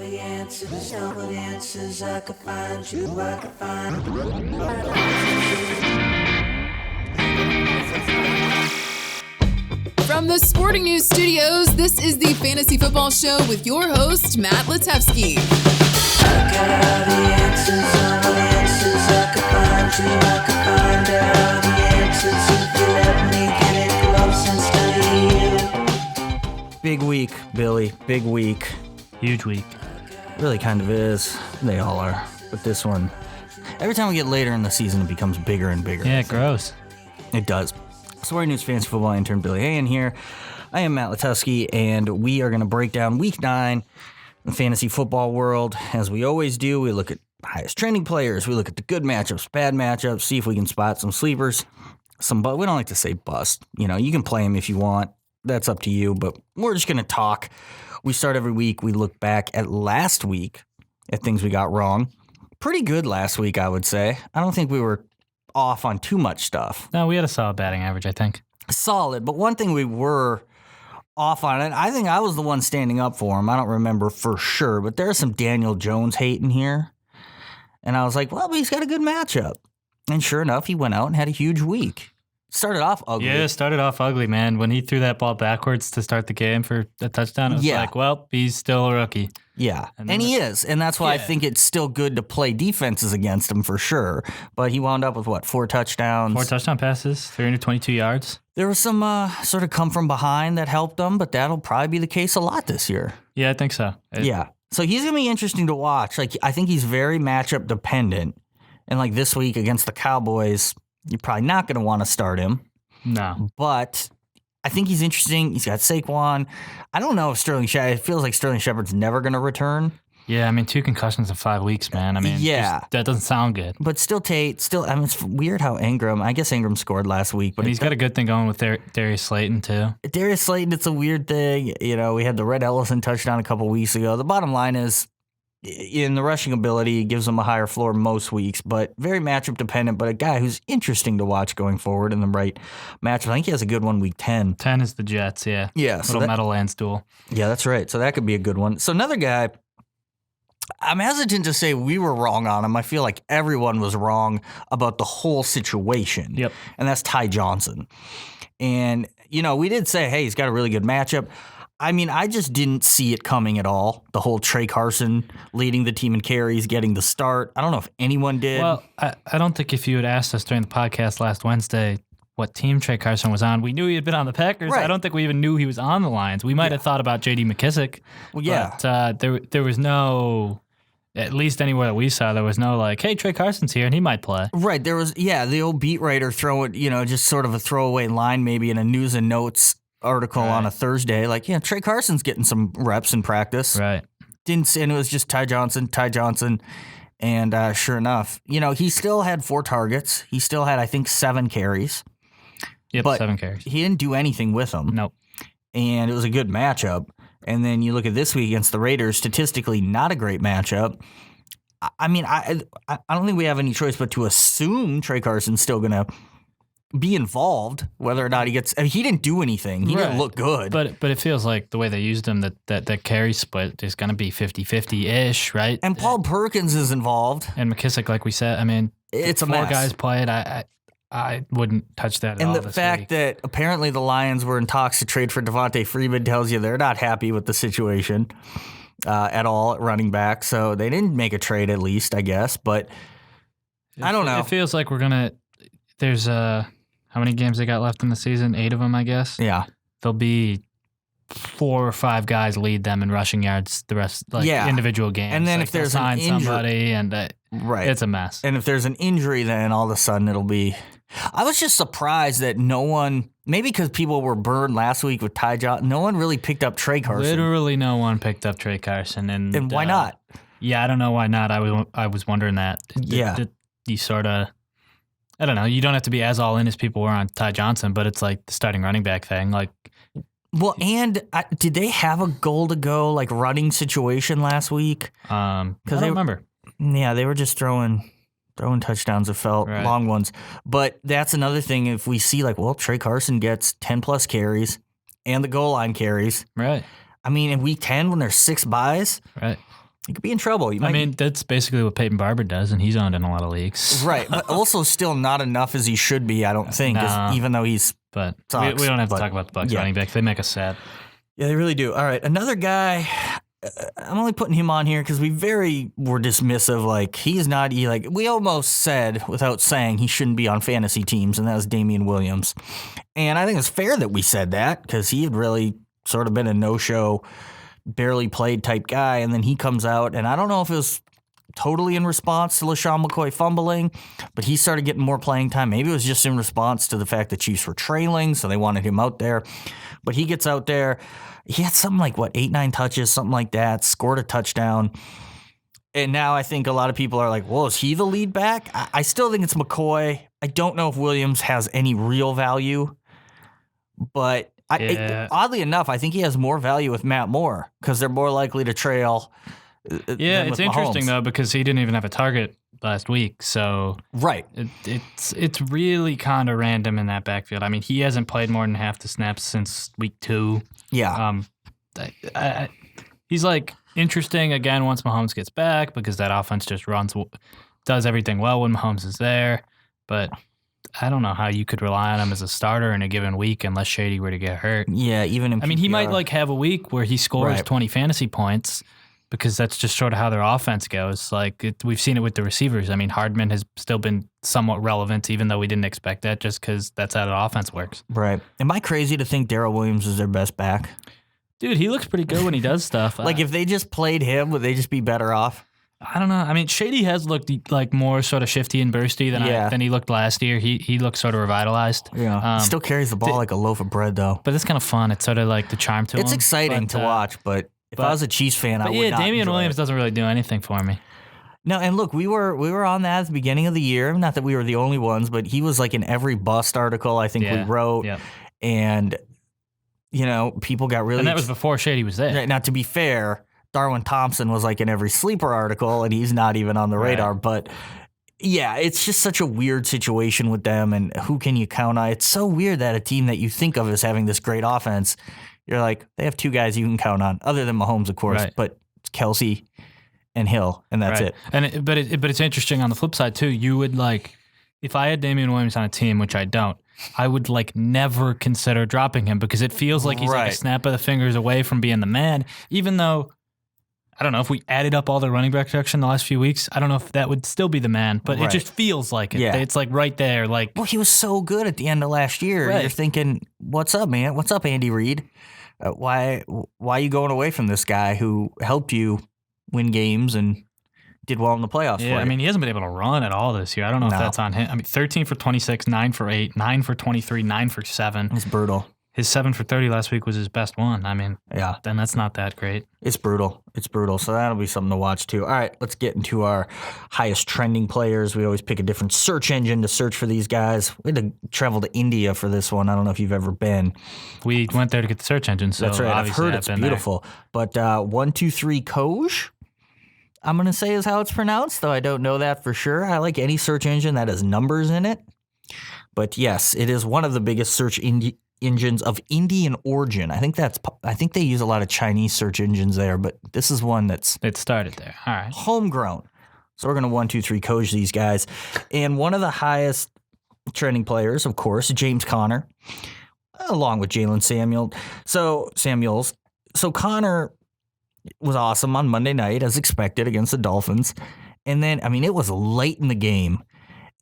the answers, no good answers. I could find you, I could find From the Sporting News Studios, this is the Fantasy Football Show with your host, Matt Litevsky. I got all the answers, all the answers. I could find you, I could find all the answers. If you let me get it close and study you. Big week, Billy. Big week. Huge week. Really kind of is. They all are. But this one, every time we get later in the season, it becomes bigger and bigger. Yeah, it grows. It does. Sporting News Fantasy Football intern Billy Hayen here. I am Matt Litevsky, and we are going to break down Week 9 in the fantasy football world. As we always do, we look at highest trending players. We look at the good matchups, bad matchups, see if we can spot some sleepers. We don't like to say bust. You know, you can play them if you want. That's up to you, but we're just going to talk. We start every week. We look back at last week at things we got wrong. Pretty good last week, I would say. I don't think we were off on too much stuff. No, we had a solid batting average, I think. Solid, but one thing we were off on, and I think I was the one standing up for him. I don't remember for sure, but there's some Daniel Jones hate in here. And I was like, well, but he's got a good matchup. And sure enough, he went out and had a huge week. Started off ugly. Yeah, started off ugly, man. When he threw that ball backwards to start the game for a touchdown, it was like, well, he's still a rookie. Yeah, and he is. And that's why I think it's still good to play defenses against him for sure. But he wound up with, 4 touchdowns? 4 touchdown passes, 322 yards. There was some sort of come from behind that helped him, but that'll probably be the case a lot this year. Yeah, I think so. Yeah. So he's going to be interesting to watch. Like, I think he's very matchup dependent. And like this week against the Cowboys, you're probably not going to want to start him. No. But I think he's interesting. He's got Saquon. I don't know if Sterling Shepard, it feels like Sterling Shepard's never going to return. Yeah, I mean, 2 concussions in 5 weeks, man. I mean, that doesn't sound good. But still Tate, I mean, it's weird how I guess Ingram scored last week. But he's got a good thing going with Darius Slayton, too. Darius Slayton, it's a weird thing. You know, we had the Red Ellison touchdown a couple weeks ago. The bottom line is, in the rushing ability, it gives him a higher floor most weeks, but very matchup dependent, but a guy who's interesting to watch going forward in the right matchup. I think he has a good one week 10. 10 is the Jets, yeah. Yeah. Little Meadowlands duel. Yeah, that's right. So that could be a good one. So another guy, I'm hesitant to say we were wrong on him. I feel like everyone was wrong about the whole situation. Yep. And that's Ty Johnson. And, you know, we did say, hey, he's got a really good matchup. I mean, I just didn't see it coming at all. The whole Trey Carson leading the team in carries, getting the start. I don't know if anyone did. Well, I don't think if you had asked us during the podcast last Wednesday what team Trey Carson was on, we knew he had been on the Packers. Right. I don't think we even knew he was on the Lions. We might have thought about J.D. McKissick. Well, yeah. But there was no, at least anywhere that we saw, there was no like, hey, Trey Carson's here and he might play. Right. There was, the old beat writer throwing, just sort of a throwaway line maybe in a news and notes article on a Thursday, like, Trey Carson's getting some reps in practice. Right. And it was just Ty Johnson. And sure enough, he still had 4 targets. He still had, I think, 7 carries. Yep, but 7 carries. He didn't do anything with them. Nope. And it was a good matchup. And then you look at this week against the Raiders, statistically not a great matchup. I mean, I don't think we have any choice but to assume Trey Carson's still going to be involved, whether or not he gets. I mean, he didn't do anything. He didn't look good. But it feels like the way they used him, that carry split is going to be 50-50-ish, right? And Paul Perkins is involved. And McKissick, like we said, I mean, it's a 4 mess. guys played. I wouldn't touch that at all. And the this fact week. that apparently the Lions were in talks to trade for Devontae Freeman tells you they're not happy with the situation at all at running back. So they didn't make a trade, at least, I guess. But I don't know. It feels like we're going to. There's how many games they got left in the season? 8 of them, I guess. Yeah. There'll be 4 or 5 guys lead them in rushing yards the rest, individual games. And then like if there's they'll an sign injury, somebody, and it's a mess. And if there's an injury, then all of a sudden it'll be. I was just surprised that no one, maybe because people were burned last week with Ty Johnson, no one really picked up Trey Carson. Literally no one picked up Trey Carson. And why not? Yeah, I don't know why not. I was wondering that. You sort of. I don't know. You don't have to be as all in as people were on Ty Johnson, but it's like the starting running back thing. Like, well, and did they have a goal to go like running situation last week? I don't remember. Yeah, they were just throwing touchdowns. It felt long ones, but that's another thing. If we see Trey Carson gets 10+ carries and the goal line carries, right? I mean, in week 10 when there's 6 buys, right? he could be in trouble. I mean, that's basically what Peyton Barber does, and he's owned in a lot of leagues. Right, but also still not enough as he should be, I don't think, even though he's But sucks, we don't have to talk about the Bucs running backs. They make us sad. Yeah, they really do. All right, another guy, I'm only putting him on here because we were dismissive. Like, he is not, we almost said, without saying, he shouldn't be on fantasy teams, and that was Damian Williams. And I think it's fair that we said that because he had really sort of been a no-show, barely played type guy, and then he comes out, and I don't know if it was totally in response to LaShawn McCoy fumbling, but he started getting more playing time. Maybe it was just in response to the fact that Chiefs were trailing, so they wanted him out there. But he gets out there. He had something like, 8-9 touches, something like that, scored a touchdown. And now I think a lot of people are like, well, is he the lead back? I still think it's McCoy. I don't know if Williams has any real value, but oddly enough, I think he has more value with Matt Moore because they're more likely to trail. Yeah, it's interesting though because he didn't even have a target last week, so right. It's really kind of random in that backfield. I mean, he hasn't played more than half the snaps since week 2. Yeah, he's like interesting again once Mahomes gets back because that offense just does everything well when Mahomes is there, but I don't know how you could rely on him as a starter in a given week unless Shady were to get hurt. Yeah, even in PPR. I mean, he might have a week where he scores 20 fantasy points because that's just sort of how their offense goes. We've seen it with the receivers. I mean, Hardman has still been somewhat relevant, even though we didn't expect that, just because that's how the offense works. Right. Am I crazy to think Darrell Williams is their best back? Dude, he looks pretty good when he does stuff. If they just played him, would they just be better off? I don't know. I mean, Shady has looked like more sort of shifty and bursty than he looked last year. He looks sort of revitalized. Yeah, still carries the ball like a loaf of bread, though. But it's kind of fun. It's sort of like the charm to him. It's exciting to watch, but if I was a Chiefs fan, I would not Damian enjoy Williams doesn't really do anything for me. No, and look, we were on that at the beginning of the year. Not that we were the only ones, but he was like in every bust article I think we wrote. Yeah. And, people got really... And that was before Shady was there. Now, to be fair, Darwin Thompson was like in every sleeper article, and he's not even on the radar. But, yeah, it's just such a weird situation with them, and who can you count on? It's so weird that a team that you think of as having this great offense, you're like, they have 2 guys you can count on, other than Mahomes, of course, but it's Kelsey and Hill, and that's it. And but it's interesting on the flip side, too. You would, if I had Damian Williams on a team, which I don't, I would never consider dropping him because it feels like he's like a snap of the fingers away from being the man, even though... I don't know if we added up all the running back production the last few weeks. I don't know if that would still be the man, but it just feels like it. Yeah. It's right there. Well, he was so good at the end of last year. Right. You're thinking, what's up, man? What's up, Andy Reid? Why are you going away from this guy who helped you win games and did well in the playoffs? Yeah, I mean, he hasn't been able to run at all this year. I don't know if that's on him. I mean, 13 for 26, 9 for 8, 9 for 23, 9 for 7. It's brutal. His 7 for 30 last week was his best one. I mean, then that's not that great. It's brutal. So that'll be something to watch too. All right, let's get into our highest trending players. We always pick a different search engine to search for these guys. We had to travel to India for this one. I don't know if you've ever been. We went there to get the search engine. So that's right. I've heard it's beautiful. There. But 123 Koj, I'm going to say is how it's pronounced, though I don't know that for sure. I like any search engine that has numbers in it. But yes, it is one of the biggest search engines of Indian origin. I think they use a lot of Chinese search engines there, but this is one it started there. All right. Homegrown. So we're going to 123 Koj these guys. And one of the highest trending players, of course, James Conner, along with Jalen Samuels. So Conner was awesome on Monday night, as expected, against the Dolphins. And then, I mean, it was late in the game.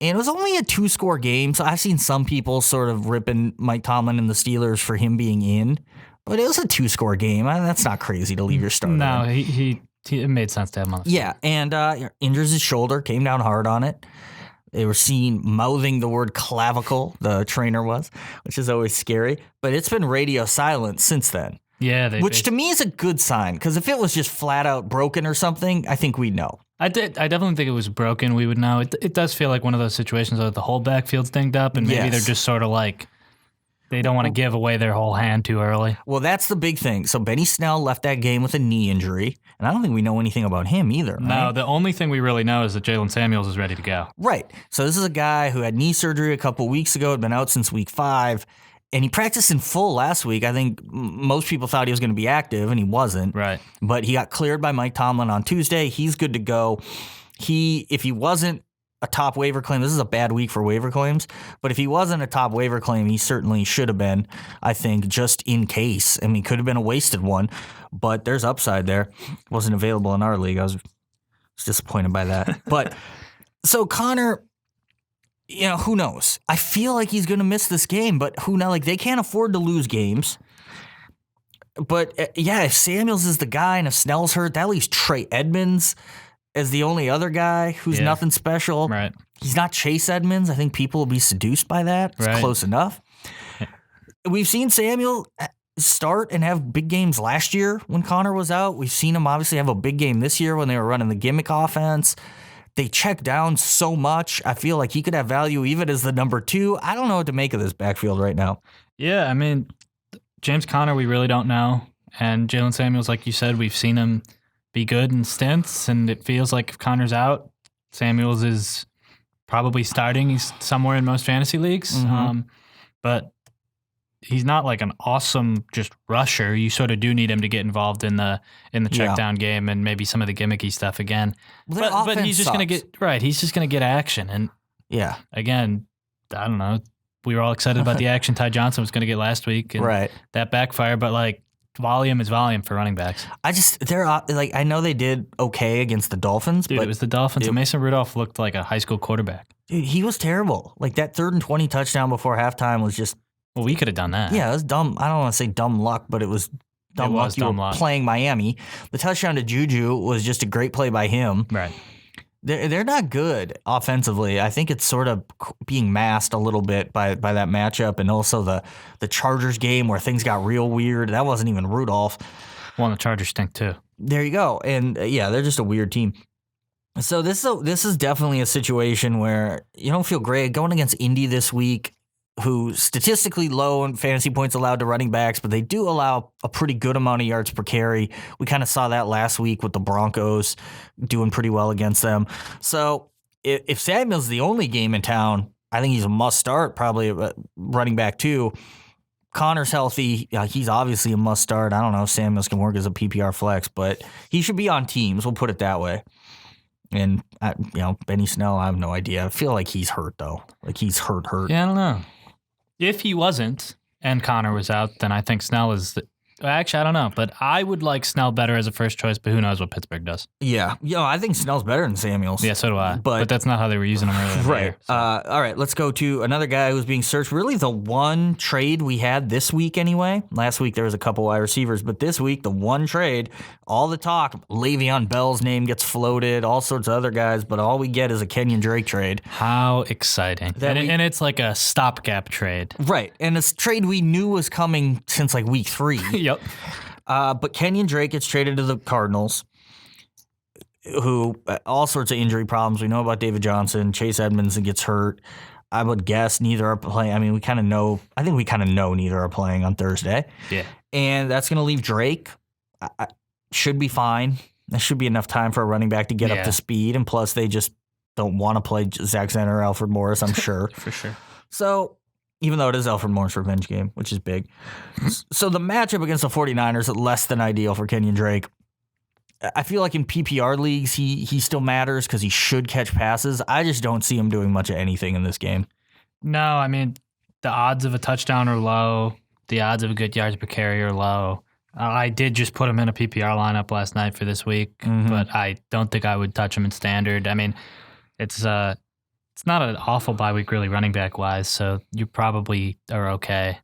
And it was only a 2-score game, so I've seen some people sort of ripping Mike Tomlin and the Steelers for him being in. But it was a 2-score game. That's not crazy to leave your starter. No, it made sense to have him on the field. Yeah, and injures his shoulder, came down hard on it. They were seen mouthing the word clavicle, the trainer was, which is always scary. But it's been radio silent since then. Yeah, which to me is a good sign, because if it was just flat out broken or something, I think we'd know. I definitely think it was broken. We would know. It does feel like one of those situations where the whole backfield's dinged up, and maybe they're just sort of they don't want to give away their whole hand too early. Well, that's the big thing. So Benny Snell left that game with a knee injury, and I don't think we know anything about him either. Right? No, the only thing we really know is that Jalen Samuels is ready to go. Right. So this is a guy who had knee surgery a couple weeks ago, had been out since week 5, And he practiced in full last week. I think most people thought he was going to be active, and he wasn't. Right. But he got cleared by Mike Tomlin on Tuesday. He's good to go. If he wasn't a top waiver claim, this is a bad week for waiver claims, but if he wasn't a top waiver claim, he certainly should have been, I think, just in case. I mean, could have been a wasted one, but there's upside there. Wasn't available in our league. I was disappointed by that. But so Connor, who knows? I feel like he's going to miss this game, but who knows? Like, they can't afford to lose games. But if Samuels is the guy and if Snell's hurt, that leaves Trey Edmonds as the only other guy who's nothing special. Right. He's not Chase Edmonds. I think people will be seduced by that. It's close enough. We've seen Samuel start and have big games last year when Connor was out. We've seen him obviously have a big game this year when they were running the gimmick offense. They check down so much. I feel like he could have value even as the number 2. I don't know what to make of this backfield right now. Yeah, I mean, James Conner, we really don't know. And Jalen Samuels, like you said, we've seen him be good in stints, and it feels like if Conner's out, Samuels is probably starting. He's somewhere in most fantasy leagues. But he's not like an awesome just rusher. You sort of do need him to get involved in the check down game and maybe some of the gimmicky stuff again. Well, but he's just going to get he's just going to get action. And again, I don't know. We were all excited about the action Ty Johnson was going to get last week, and that backfired. But like, volume is volume for running backs. I know they did okay against the Dolphins, but it was the Dolphins. And Mason Rudolph looked like a high school quarterback. Dude, he was terrible. Like, that 3rd and 20 touchdown before halftime was just. Well, we could have done that. Yeah, it was dumb. I don't want to say dumb luck, but it was dumb luck. You were playing Miami. The touchdown to Juju was just a great play by him. Right. They're not good offensively. I think it's sort of being masked a little bit by that matchup, and also the Chargers game where things got real weird. That wasn't even Rudolph. Well, the Chargers stink too. There you go. And they're just a weird team. So this is definitely a situation where you don't feel great going against Indy this week, who statistically low in fantasy points allowed to running backs, but they do allow a pretty good amount of yards per carry. We kind of saw that last week with the Broncos doing pretty well against them. So if Samuel's the only game in town, I think he's a must start, probably running back too. Connor's healthy. He's obviously a must start. I don't know if Samuels can work as a PPR flex, but he should be on teams. We'll put it that way. And, Benny Snell, I have no idea. I feel like he's hurt, though. Like, he's hurt. Yeah, I don't know. If he wasn't and Connor was out, then I think Snell is actually, I don't know, but I would like Snell better as a first choice, but who knows what Pittsburgh does. Yeah. I think Snell's better than Samuels. Yeah, so do I. But that's not how they were using him earlier. Right. So. All right, let's go to another guy who's being searched. Really the one trade we had this week anyway. Last week there was a couple wide receivers, but this week the one trade, all the talk, Le'Veon Bell's name gets floated, all sorts of other guys, but all we get is a Kenyan Drake trade. How exciting. And it's like a stopgap trade. Right. And it's a trade we knew was coming since like week 3. Yep. But Kenyan Drake gets traded to the Cardinals, who all sorts of injury problems. We know about David Johnson, Chase Edmonds gets hurt. I would guess neither are playing. I mean, we kind of know. I think we kind of know neither are playing on Thursday. Yeah. And that's going to leave Drake. Should be fine. There should be enough time for a running back to get up to speed. And plus, they just don't want to play Zach Zenner or Alfred Morris, I'm sure. For sure. So, even though it is Alfred Morris' revenge game, which is big. So, the matchup against the 49ers is less than ideal for Kenyan Drake. I feel like in PPR leagues, he still matters because he should catch passes. I just don't see him doing much of anything in this game. No, I mean, the odds of a touchdown are low. The odds of a good yards per carry are low. I did just put him in a PPR lineup last night for this week, but I don't think I would touch him in standard. I mean, it's not an awful bye week really running back wise, so you probably are okay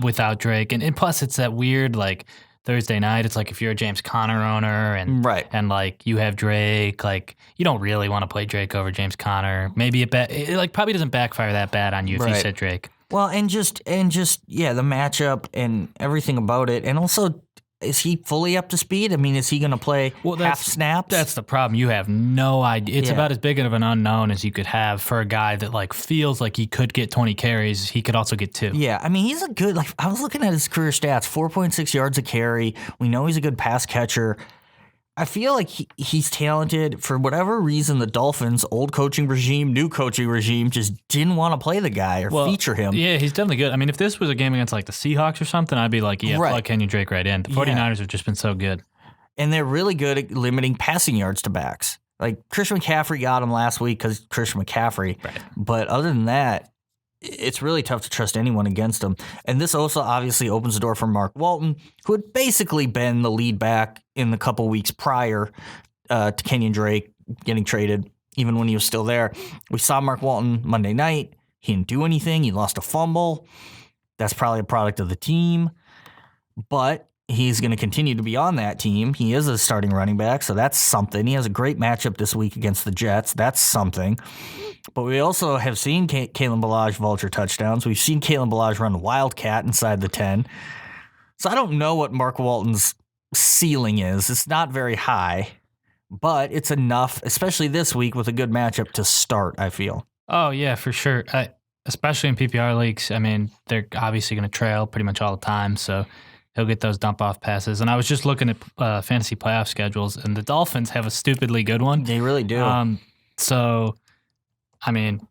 without Drake. And plus, it's that weird like Thursday night. It's like if you're a James Conner owner and like you have Drake, like you don't really want to play Drake over James Conner. Maybe it probably doesn't backfire that bad on you if you sit Drake. Well, and just the matchup and everything about it, and also, is he fully up to speed? I mean, is he going to play half snaps? That's the problem. You have no idea. It's about as big of an unknown as you could have for a guy that like feels like he could get 20 carries. He could also get 2. Yeah, I mean, he's a good. Like I was looking at his career stats: 4.6 yards a carry. We know he's a good pass catcher. I feel like he's talented. For whatever reason, the Dolphins, old coaching regime, new coaching regime, just didn't want to play the guy or feature him. Yeah, he's definitely good. I mean, if this was a game against like the Seahawks or something, I'd be like, plug Kenyan Drake right in. The 49ers have just been so good. And they're really good at limiting passing yards to backs. Like Christian McCaffrey got him last week because Christian McCaffrey. Right. But other than that, it's really tough to trust anyone against him. And this also obviously opens the door for Mark Walton, who had basically been the lead back in the couple weeks prior to Kenyan Drake getting traded, even when he was still there. We saw Mark Walton Monday night. He didn't do anything. He lost a fumble. That's probably a product of the team. But he's going to continue to be on that team. He is a starting running back, so that's something. He has a great matchup this week against the Jets. That's something. But we also have seen Kalen Ballage vulture touchdowns. We've seen Kalen Ballage run Wildcat inside the 10. So I don't know what Mark Walton's ceiling is. It's not very high, but it's enough, especially this week with a good matchup to start, I feel. Oh, yeah, for sure. Especially in PPR leagues. I mean, they're obviously going to trail pretty much all the time, so he'll get those dump-off passes. And I was just looking at fantasy playoff schedules, and the Dolphins have a stupidly good one. They really do. So, I mean,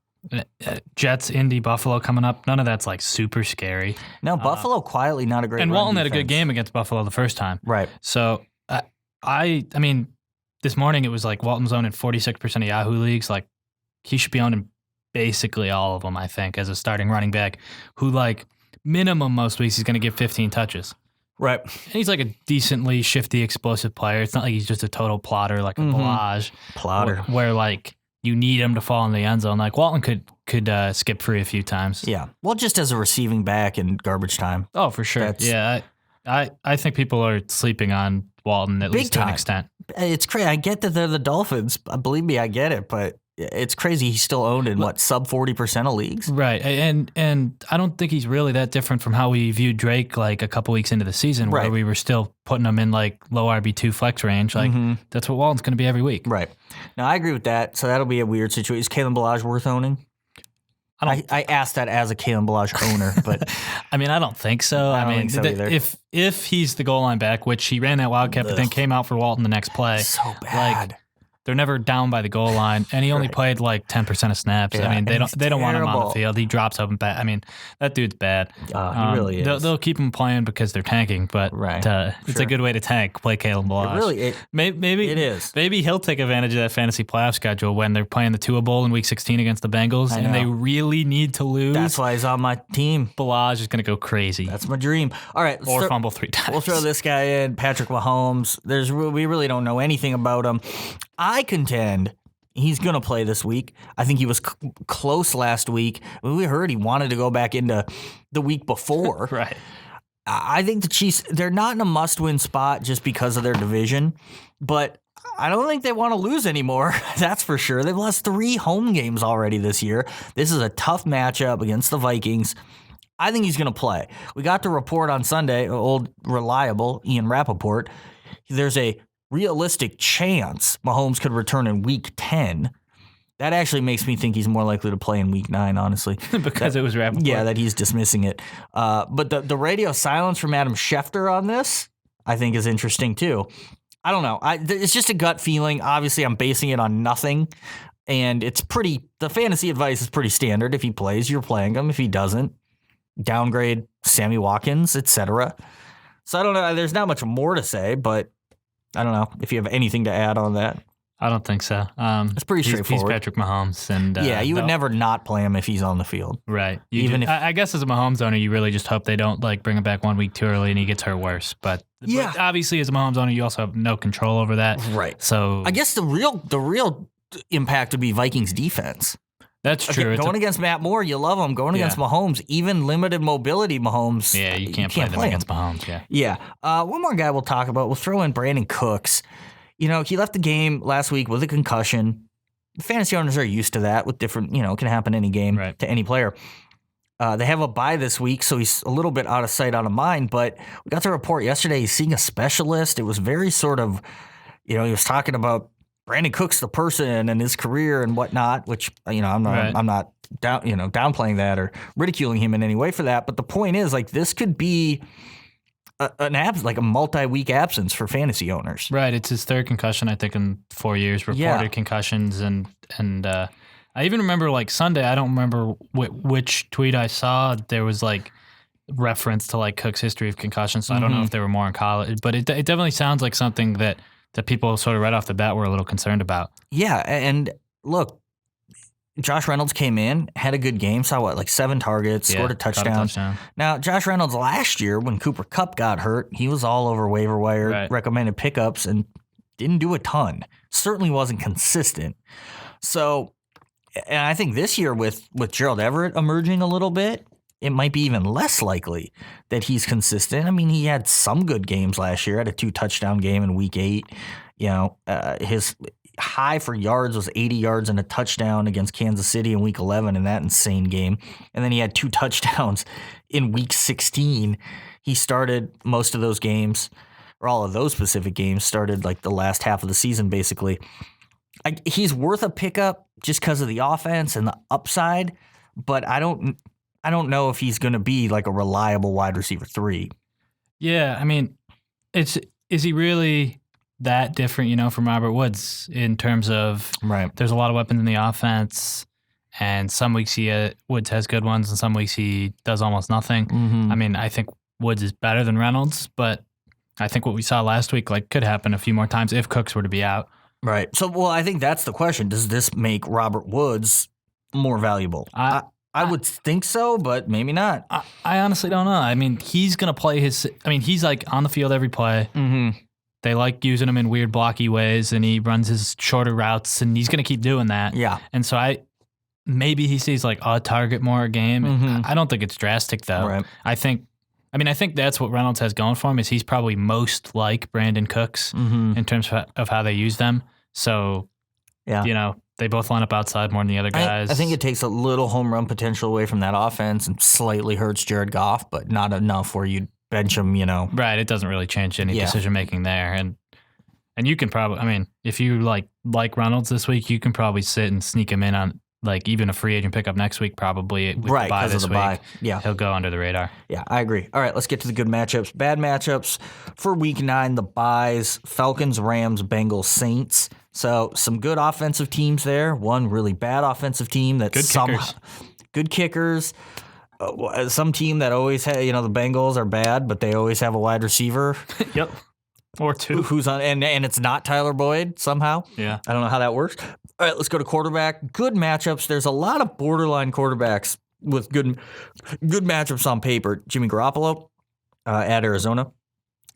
Jets, Indy, Buffalo coming up. None of that's like super scary. No, Buffalo quietly not a great and run Walton defense. had a good game against Buffalo the first time. Right. So, I mean, this morning it was like Walton's owned in 46% of Yahoo leagues. Like, he should be owned in basically all of them, I think, as a starting running back who, like, minimum most weeks he's going to get 15 touches. Right. And he's like a decently shifty, explosive player. It's not like he's just a total plotter like a Ballage. Plotter. Where like, you need him to fall in the end zone. Like Walton could skip free a few times. Yeah. Well, just as a receiving back in garbage time. Oh, for sure. Yeah. I think people are sleeping on Walton at least to an extent. It's crazy. I get that they're the Dolphins. Believe me, I get it. But it's crazy he's still owned in, sub 40% of leagues? Right. And I don't think he's really that different from how we viewed Drake like a couple weeks into the season where we were still putting him in like low RB2 flex range. Like that's what Walton's going to be every week. Right. Now, I agree with that. So that'll be a weird situation. Is Kalen Ballage worth owning? I asked that as a Kalen Ballage owner, but I mean, I don't think so. I mean, think so either. If he's the goal line back, which he ran that Wildcat, but then came out for Walton the next play. So bad. Like, they're never down by the goal line, and he only played like 10% of snaps. Yeah, I mean, they don't want him on the field. He drops open back. I mean, that dude's bad. He really is. They'll keep him playing because they're tanking, but it's a good way to tank. Play Kalen Ballage. Maybe it is. Maybe he'll take advantage of that fantasy playoff schedule when they're playing the Tua Bowl in Week 16 against the Bengals, and they really need to lose. That's why he's on my team. Ballage is going to go crazy. That's my dream. All right, or fumble 3 times. We'll throw this guy in, Patrick Mahomes. We really don't know anything about him. I contend he's going to play this week. I think he was close last week. We heard he wanted to go back into the week before. Right. I think the Chiefs, they're not in a must-win spot just because of their division, but I don't think they want to lose anymore. That's for sure. They've lost 3 home games already this year. This is a tough matchup against the Vikings. I think he's going to play. We got to report on Sunday, old reliable Ian Rappaport. There's a realistic chance Mahomes could return in Week 10. That actually makes me think he's more likely to play in Week 9, honestly. Because it was Rappaport. Yeah, that he's dismissing it. But the radio silence from Adam Schefter on this, I think, is interesting too. I don't know. It's just a gut feeling. Obviously, I'm basing it on nothing. And the fantasy advice is pretty standard. If he plays, you're playing him. If he doesn't, downgrade Sammy Watkins, etc. So I don't know. There's not much more to say, but I don't know if you have anything to add on that. I don't think so. It's pretty straightforward. He's Patrick Mahomes, and you would never not play him if he's on the field, right? I guess as a Mahomes owner, you really just hope they don't like bring him back 1 week too early and he gets hurt worse. But obviously, as a Mahomes owner, you also have no control over that, right? So I guess the real impact would be Vikings defense. That's true. Going against Matt Moore, you love him. Going against Mahomes, even limited mobility Mahomes. Yeah, you can't play them against Mahomes. Yeah. One more guy we'll talk about. We'll throw in Brandon Cooks. You know, he left the game last week with a concussion. Fantasy owners are used to that with different, it can happen any game to any player. They have a bye this week, so he's a little bit out of sight, out of mind. But we got the report yesterday. He's seeing a specialist. It was very sort of, he was talking about Brandon Cooks, the person, and his career and whatnot, which, I'm not downplaying that or ridiculing him in any way for that. But the point is, like, this could be like a multi-week absence for fantasy owners. Right. It's his third concussion, I think, in 4 years, reported concussions. And I even remember like Sunday, I don't remember which tweet I saw. There was like reference to like Cook's history of concussions. So I don't know if there were more in college, but it definitely sounds like something that people sort of right off the bat were a little concerned about. Yeah. And look, Josh Reynolds came in, had a good game, saw like 7 targets, scored a touchdown. Now, Josh Reynolds last year, when Cooper Kupp got hurt, he was all over waiver wire, recommended pickups, and didn't do a ton. Certainly wasn't consistent. So, and I think this year with Gerald Everett emerging a little bit, it might be even less likely that he's consistent. I mean, he had some good games last year, had a 2-touchdown game in week 8. You know, his high for yards was 80 yards and a touchdown against Kansas City in week 11 in that insane game. And then he had 2 touchdowns in week 16. He started most of those games, or all of those specific games, started like the last half of the season, basically. He's worth a pickup just because of the offense and the upside, but I don't know if he's going to be like a reliable wide receiver 3. Yeah, I mean, is he really that different, you know, from Robert Woods in terms of there's a lot of weapons in the offense, and some weeks Woods has good ones, and some weeks he does almost nothing. I mean, I think Woods is better than Reynolds, but I think what we saw last week like could happen a few more times if Cooks were to be out. Right. So, well, I think that's the question. Does this make Robert Woods more valuable? I would think so, but maybe not. I honestly don't know. I mean, he's going to play he's like on the field every play. They like using him in weird blocky ways, and he runs his shorter routes, and he's going to keep doing that. Yeah. And so maybe he sees like a target more a game. I don't think it's drastic though. Right. I think that's what Reynolds has going for him is he's probably most like Brandon Cooks in terms of how they use them. So, you know, they both line up outside more than the other guys. I think it takes a little home run potential away from that offense and slightly hurts Jared Goff, but not enough where you bench him, you know. Right. It doesn't really change any decision making there. And you can probably, I mean, if you like Reynolds this week, you can probably sit and sneak him in on like even a free agent pickup next week, probably with the bye this week. Yeah. He'll go under the radar. Yeah, I agree. All right, let's get to the good matchups. Bad matchups for week 9, the buys: Falcons, Rams, Bengals, Saints. So some good offensive teams there. One really bad offensive team that good kickers. Some team that always had, you know, the Bengals are bad, but they always have a wide receiver. Yep. Or 2. Who's on, and it's not Tyler Boyd somehow. Yeah. I don't know how that works. All right, let's go to quarterback. Good matchups. There's a lot of borderline quarterbacks with good matchups on paper. Jimmy Garoppolo at Arizona.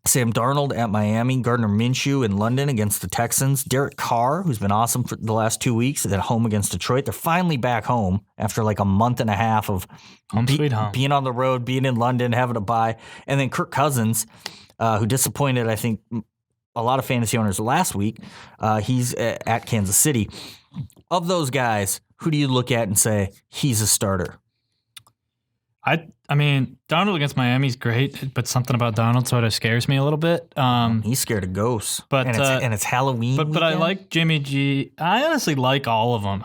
Sam Darnold at Miami. Gardner Minshew in London against the Texans. Derek Carr, who's been awesome for the last 2 weeks, at home against Detroit. They're finally back home after like a month and a half of sweet home. Being on the road, being in London, having a bye. And then Kirk Cousins, who disappointed, I think, a lot of fantasy owners last week. He's at Kansas City. Of those guys, who do you look at and say he's a starter? I mean, Darnold against Miami's great, but something about Darnold sort of scares me a little bit. He's scared of ghosts, but and it's Halloween. But I like Jimmy G. I honestly like all of them,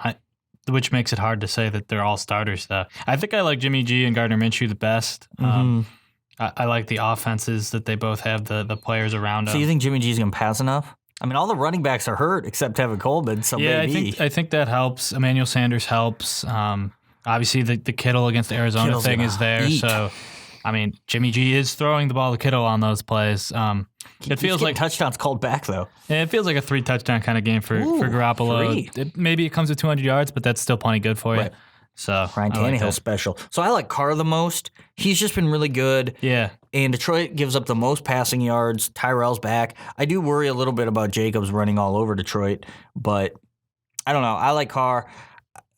which makes it hard to say that they're all starters. Though I think I like Jimmy G and Gardner Minshew the best. I like the offenses that they both have, the players around them. So you think Jimmy G's going to pass enough? I mean, all the running backs are hurt except Tevin Coleman. So maybe. I think that helps. Emmanuel Sanders helps. Obviously, the Kittle against the Arizona Kittle's thing is there. eat. So, I mean, Jimmy G is throwing the ball to Kittle on those plays. It feels like touchdowns called back, though. It feels like a 3-touchdown kind of game for Garoppolo. Maybe it comes with 200 yards, but that's still plenty good for you. So Ryan Tannehill special. So I like Carr the most. He's just been really good. Yeah. And Detroit gives up the most passing yards. Tyrell's back. I do worry a little bit about Jacobs running all over Detroit, but I don't know. I like Carr.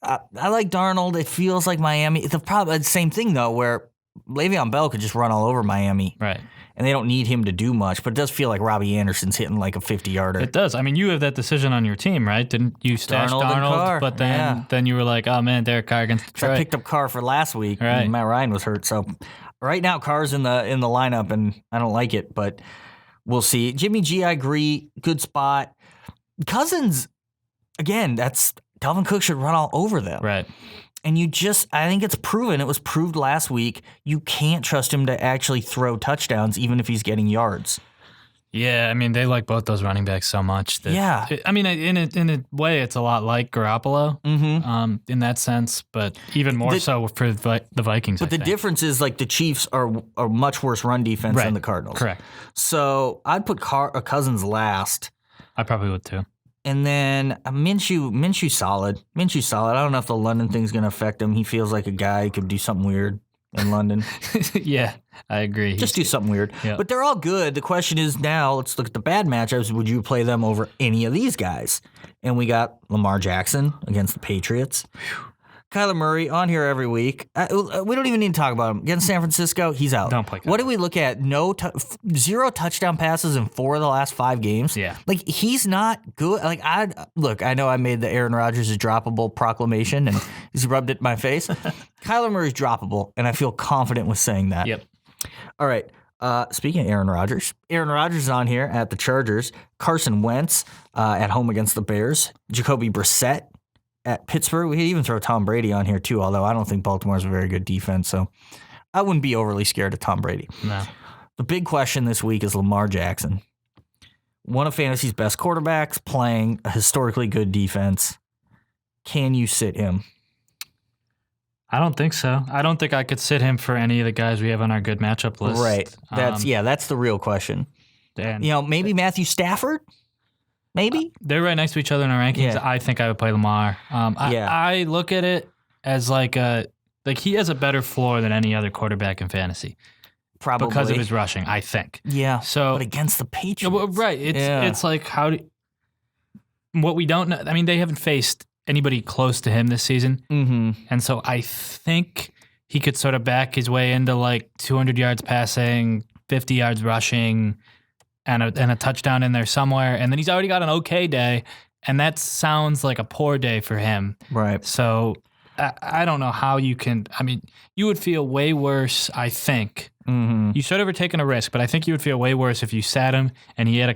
I like Darnold. It feels like Miami. It's the same thing, though, where Le'Veon Bell could just run all over Miami. Right. And they don't need him to do much, but it does feel like Robbie Anderson's hitting like a 50-yarder. It does. I mean, you have that decision on your team, right? Didn't you stash Darnold? But then you were like, oh, man, Derek Carr against Detroit. I picked up Carr for last week, right. And Matt Ryan was hurt. So right now, Carr's in the lineup, and I don't like it, but we'll see. Jimmy G, I agree. Good spot. Cousins, again, Dalvin Cook should run all over them. Right. And I think it's proven. It was proved last week. You can't trust him to actually throw touchdowns, even if he's getting yards. Yeah, I mean, they like both those running backs so much. That, I mean, in a way, it's a lot like Garoppolo in that sense, but even more so for the Vikings. But the difference is, like, the Chiefs are a much worse run defense than the Cardinals. Correct. So I'd put Cousins last. I probably would too. And then Minshew solid. Minshew solid. I don't know if the London thing's going to affect him. He feels like a guy who could do something weird in London. Yeah, I agree. Just do something weird. Yep. But they're all good. The question is now, let's look at the bad matchups. Would you play them over any of these guys? And we got Lamar Jackson against the Patriots. Kyler Murray on here every week. We don't even need to talk about him. Against San Francisco, he's out. Don't play Kyler. What do we look at? 0 touchdown passes in 4 of the last 5 games. Yeah. Like, he's not good. Like, I know I made the Aaron Rodgers is droppable proclamation, and he's rubbed it in my face. Kyler Murray's droppable, and I feel confident with saying that. Yep. All right. Speaking of Aaron Rodgers is on here at the Chargers. Carson Wentz at home against the Bears. Jacoby Brissett at Pittsburgh. We could even throw Tom Brady on here too, although I don't think Baltimore's a very good defense, so I wouldn't be overly scared of Tom Brady. No. The big question this week is Lamar Jackson. One of fantasy's best quarterbacks playing a historically good defense. Can you sit him? I don't think so. I don't think I could sit him for any of the guys we have on our good matchup list. Right. That's the real question. And Maybe Matthew Stafford? Maybe? They're right next to each other in our rankings. Yeah. I think I would play Lamar. I look at it as like he has a better floor than any other quarterback in fantasy. Probably. Because of his rushing, I think. Yeah. So, but against the Patriots. Well, right. It's like what we don't know. I mean, they haven't faced anybody close to him this season. Mm-hmm. And so I think he could sort of back his way into like 200 yards passing, 50 yards rushing, and a touchdown in there somewhere. And then he's already got an okay day, and that sounds like a poor day for him. Right. So I don't know how you can. I mean, you would feel way worse, I think. Mm-hmm. You sort of are taking a risk, but I think you would feel way worse if you sat him and he had a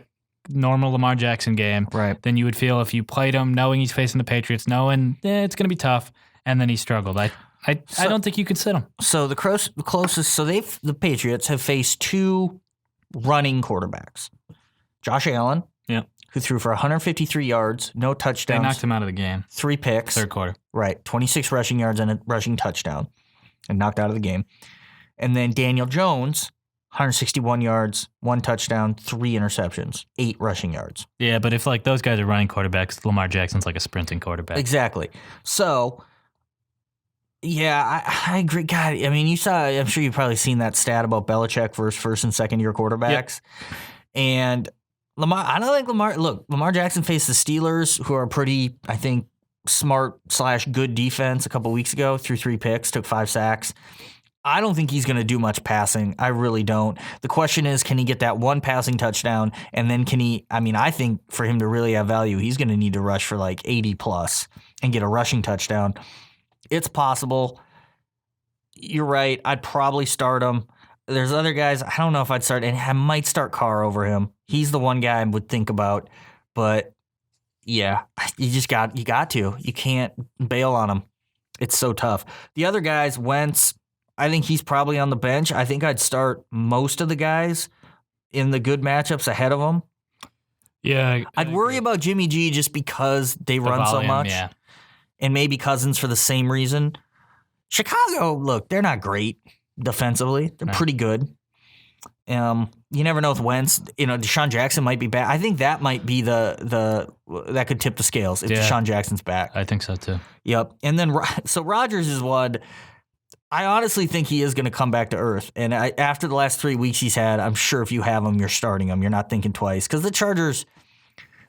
normal Lamar Jackson game than you would feel if you played him knowing he's facing the Patriots, knowing it's going to be tough, and then he struggled. I don't think you could sit him. So the closest, the Patriots have faced 2 running quarterbacks. Josh Allen, who threw for 153 yards, no touchdowns. They knocked him out of the game. 3 picks. Third quarter. Right. 26 rushing yards and a rushing touchdown, and knocked out of the game. And then Daniel Jones, 161 yards, 1 touchdown, 3 interceptions, 8 rushing yards. Yeah, but if like those guys are running quarterbacks, Lamar Jackson's like a sprinting quarterback. Exactly. So, yeah, I agree. God, I mean, I'm sure you've probably seen that stat about Belichick versus first and second year quarterbacks. Yep. And Lamar Jackson faced the Steelers, who are pretty, I think, smart/good defense a couple weeks ago, threw 3 picks, took 5 sacks. I don't think he's going to do much passing. I really don't. The question is, can he get that 1 passing touchdown? And then I think for him to really have value, he's going to need to rush for like 80 plus and get a rushing touchdown. It's possible. You're right. I'd probably start him. There's other guys. I don't know if I'd start, and I might start Carr over him. He's the one guy I would think about, but yeah, you got to. You can't bail on him. It's so tough. The other guys, Wentz, I think he's probably on the bench. I think I'd start most of the guys in the good matchups ahead of him. Yeah. I'd worry about Jimmy G just because they run volume, so much. Yeah. And maybe Cousins for the same reason. Chicago, look, they're not great defensively. They're pretty good. You never know with Wentz. Deshaun Jackson might be back. I think that might be the that could tip the scales if Deshaun Jackson's back. I think so too. Yep. And then so Rodgers is one. I honestly think he is going to come back to earth. And after the last 3 weeks he's had, I'm sure if you have him, you're starting him. You're not thinking twice. Because the Chargers,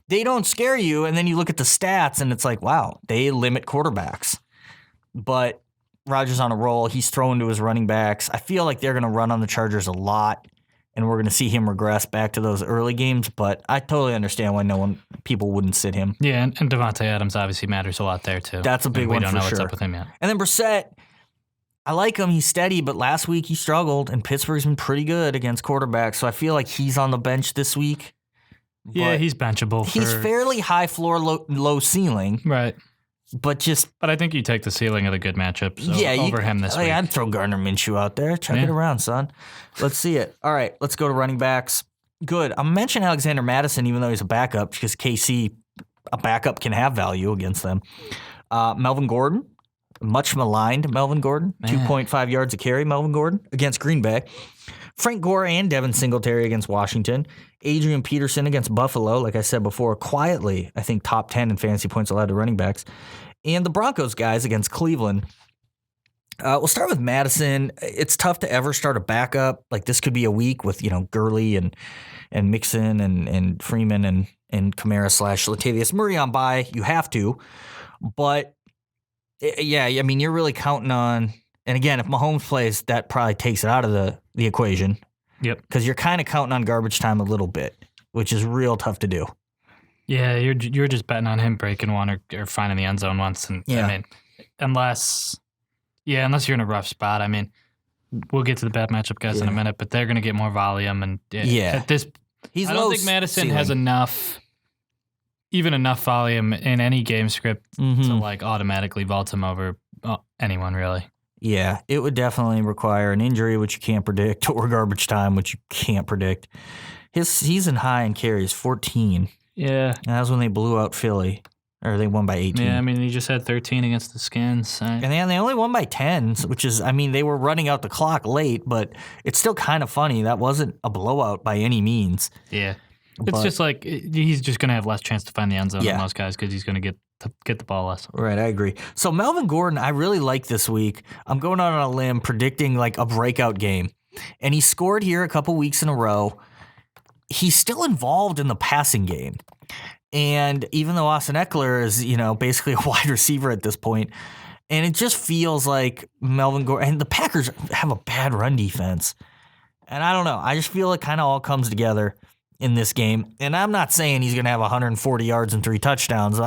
they don't scare you. And then you look at the stats and it's like, wow, they limit quarterbacks. But Rodgers on a roll. He's throwing to his running backs. I feel like they're going to run on the Chargers a lot. And we're going to see him regress back to those early games. But I totally understand why people wouldn't sit him. Yeah, and Devontae Adams obviously matters a lot there too. That's a big one for sure. We don't know what's up with him yet. And then Brissett, I like him. He's steady, but last week he struggled, and Pittsburgh's been pretty good against quarterbacks, so I feel like he's on the bench this week. Yeah, he's benchable. He's fairly high floor, low ceiling. Right. But I think you take the ceiling of the good matchups over him this week. I'd throw Gardner Minshew out there. Chuck it around, son. Let's see it. All right, let's go to running backs. Good. I'm mentioning Alexander Madison, even though he's a backup, because KC, a backup can have value against them. Melvin Gordon, much maligned Melvin Gordon, 2.5 yards a carry, Melvin Gordon, against Green Bay. Frank Gore and Devin Singletary against Washington. Adrian Peterson against Buffalo, like I said before, quietly, I think top 10 in fantasy points allowed to running backs. And the Broncos guys against Cleveland. We'll start with Madison. It's tough to ever start a backup. Like this could be a week with, Gurley and Mixon and Freeman and Kamara / Latavius Murray on bye. You have to. But, yeah, I mean, you're really counting on, and again, if Mahomes plays, that probably takes it out of the equation. Yep. Because you're kind of counting on garbage time a little bit, which is real tough to do. Yeah, you're just betting on him breaking one or finding the end zone once. And I mean, unless you're in a rough spot. I mean, we'll get to the bad matchup guys in a minute, but they're going to get more volume. And at this, I don't think Madison has enough volume in any game script to like automatically vault him over anyone really. Yeah, it would definitely require an injury, which you can't predict, or garbage time, which you can't predict. His season high in carries 14. Yeah. And that was when they blew out Philly, or they won by 18. Yeah, I mean, he just had 13 against the Skins. And they only won by 10, which is, I mean, they were running out the clock late, but it's still kind of funny. That wasn't a blowout by any means. Yeah. It's just like he's just going to have less chance to find the end zone than most guys because he's going to get the ball less. Right, I agree. So Melvin Gordon, I really like this week. I'm going out on a limb predicting like a breakout game. And he scored here a couple weeks in a row. He's still involved in the passing game. And even though Austin Eckler is, basically a wide receiver at this point, and it just feels like Melvin Gordon, and the Packers have a bad run defense. And I don't know. I just feel it kind of all comes together in this game. And I'm not saying he's going to have 140 yards and 3 touchdowns.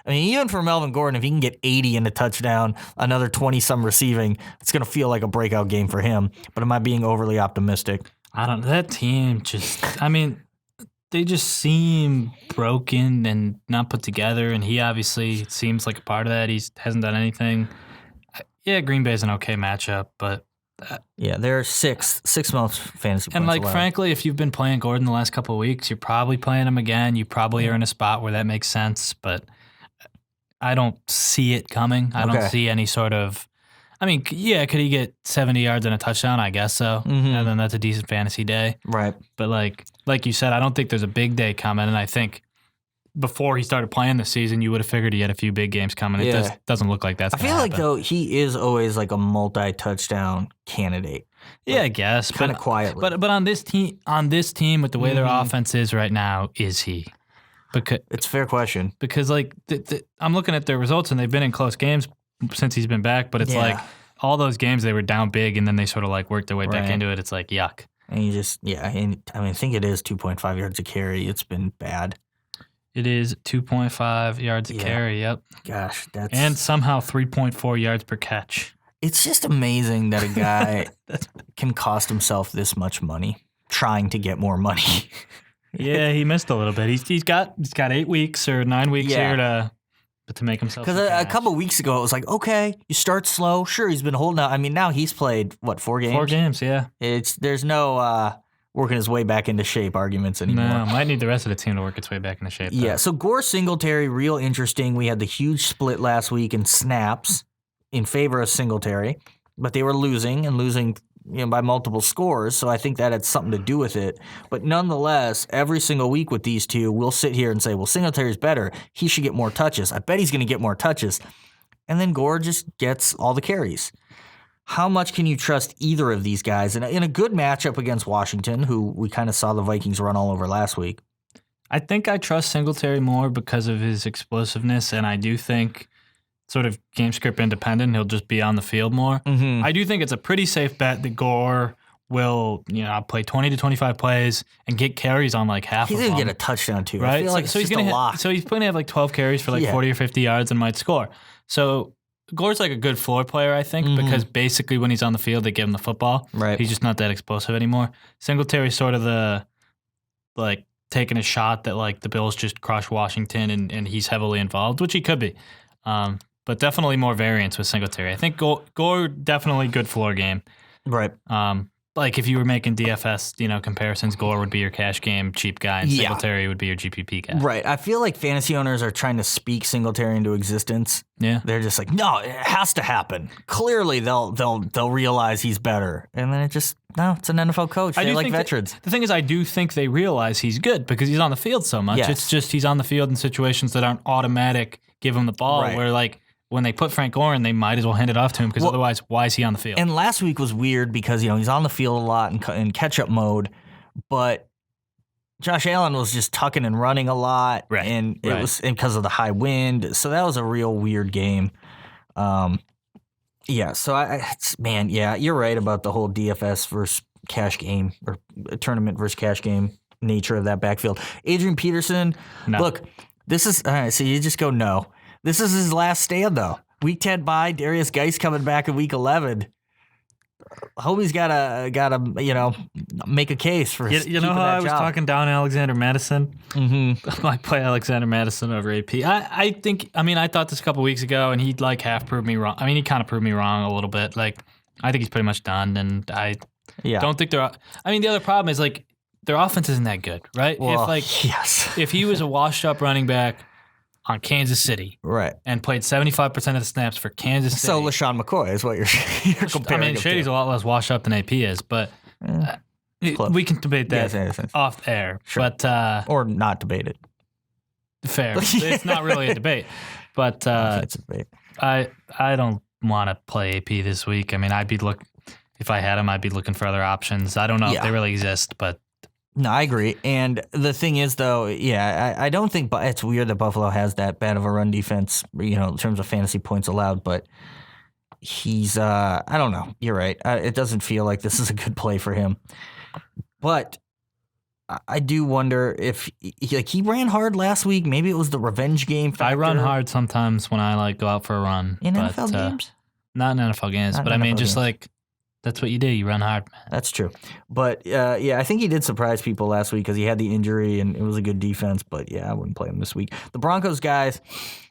Even for Melvin Gordon, if he can get 80 in a touchdown, another 20-some receiving, it's going to feel like a breakout game for him. But am I being overly optimistic? I don't know. That team they just seem broken and not put together, and he obviously seems like a part of that. He hasn't done anything. Yeah, Green Bay's an okay matchup, but... they're six months fantasy points and allowed. Frankly, if you've been playing Gordon the last couple of weeks, you're probably playing him again. You probably are in a spot where that makes sense, but I don't see it coming. I don't see any sort of... could he get 70 yards and a touchdown? I guess so. And then that's a decent fantasy day. Right. But like you said, I don't think there's a big day coming, and I think before he started playing this season, you would have figured he had a few big games coming. It just doesn't look like that's going to happen. I feel like, though, he is always like a multi-touchdown candidate. Yeah, I guess. Kind of quietly. But on this team with the way their offense is right now, is he? Because it's a fair question. Because I'm looking at their results, and they've been in close games since he's been back, but it's like all those games they were down big, and then they sort of like worked their way back into it. It's like, yuck. And you just, I think it is 2.5 yards a carry. It's been bad. It is 2.5 yards a carry, yep. Gosh, that's... And somehow 3.4 yards per catch. It's just amazing that a guy can cost himself this much money trying to get more money. Yeah, he missed a little bit. He's got 8 weeks or 9 weeks here to make himself. Because a couple of weeks ago, it was like, okay, you start slow. Sure, he's been holding out. I mean, now he's played, 4 games? 4 games, yeah. There's no working his way back into shape arguments anymore. No, might need the rest of the team to work its way back into shape. Yeah, so Gore Singletary, real interesting. We had the huge split last week in snaps in favor of Singletary, but they were losing by multiple scores, so I think that had something to do with it. But nonetheless, every single week with these two, we'll sit here and say, well, Singletary's better. He should get more touches. I bet he's going to get more touches. And then Gore just gets all the carries. How much can you trust either of these guys in a good matchup against Washington, who we kind of saw the Vikings run all over last week? I think I trust Singletary more because of his explosiveness, and I do think sort of game script independent, he'll just be on the field more. I do think it's a pretty safe bet that Gore will, play 20 to 25 plays and get carries on like half of them. He's going to get a touchdown too. Right? I feel like so it's just a lock. So he's going to have like 12 carries for 40 or 50 yards and might score. So Gore's like a good floor player, I think, because basically when he's on the field, they give him the football. Right. He's just not that explosive anymore. Singletary's sort of the, taking a shot that, the Bills just crush Washington and he's heavily involved, which he could be. But definitely more variance with Singletary. I think Gore definitely good floor game. Right. Like if you were making DFS, comparisons, Gore would be your cash game cheap guy, and Singletary would be your GPP guy. Right. I feel like fantasy owners are trying to speak Singletary into existence. Yeah. They're just like, no, it has to happen. Clearly, they'll realize he's better, and then it's an NFL coach. They like veterans. The thing is, I do think they realize he's good because he's on the field so much. Yes. It's just he's on the field in situations that aren't automatic. Give him the ball. Right. Where like when they put Frank Gore in, they might as well hand it off to him because otherwise, why is he on the field? And last week was weird because he's on the field a lot in catch-up mode, but Josh Allen was just tucking and running a lot, right. And it was because of the high wind. So that was a real weird game. Yeah. So you're right about the whole DFS versus cash game or tournament versus cash game nature of that backfield. Adrian Peterson, look, this is all right. So you just go no. This is his last stand, though. Week 10 bye, Darius Geis coming back in week 11. Homie's gotta make a case for his you know how I was talking down Alexander Madison? Mm-hmm. I might play Alexander Madison over AP. I thought this a couple weeks ago, and he'd like half proved me wrong. I mean, he kind of proved me wrong a little bit. Like, I think he's pretty much done, and I don't think they're. I mean, the other problem is like their offense isn't that good, right? Well, if he was a washed-up running back on Kansas City, right, and played 75% of the snaps for Kansas City. So LaShawn McCoy is what you're comparing. I mean, Shady's a lot less washed up than AP is, but we can debate that off air. Sure. But or not debate it. Fair. It's not really a debate. But it's a debate. I don't want to play AP this week. I mean, if I had him, I'd be looking for other options. I don't know if they really exist, but. No, I agree. And the thing is, though, I don't think it's weird that Buffalo has that bad of a run defense, in terms of fantasy points allowed. But he's, I don't know. You're right. It doesn't feel like this is a good play for him. But I do wonder if he ran hard last week. Maybe it was the revenge game factor. I run hard sometimes when I go out for a run. In NFL games? Not in NFL games, but I mean, just games. That's what you do. You run hard, man. That's true. But, I think he did surprise people last week because he had the injury and it was a good defense. But, I wouldn't play him this week. The Broncos guys,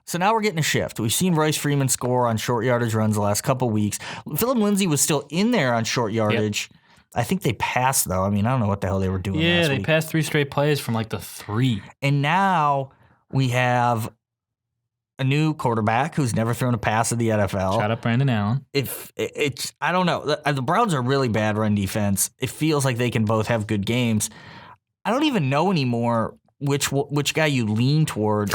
so now we're getting a shift. We've seen Royce Freeman score on short yardage runs the last couple weeks. Phillip Lindsay was still in there on short yardage. Yep. I think they passed, though. I mean, I don't know what the hell they were doing last week. They passed 3 straight plays from the 3. And now we have a new quarterback who's never thrown a pass in the NFL. Shout out Brandon Allen. I don't know. The Browns are really bad run defense. It feels like they can both have good games. I don't even know anymore which guy you lean toward.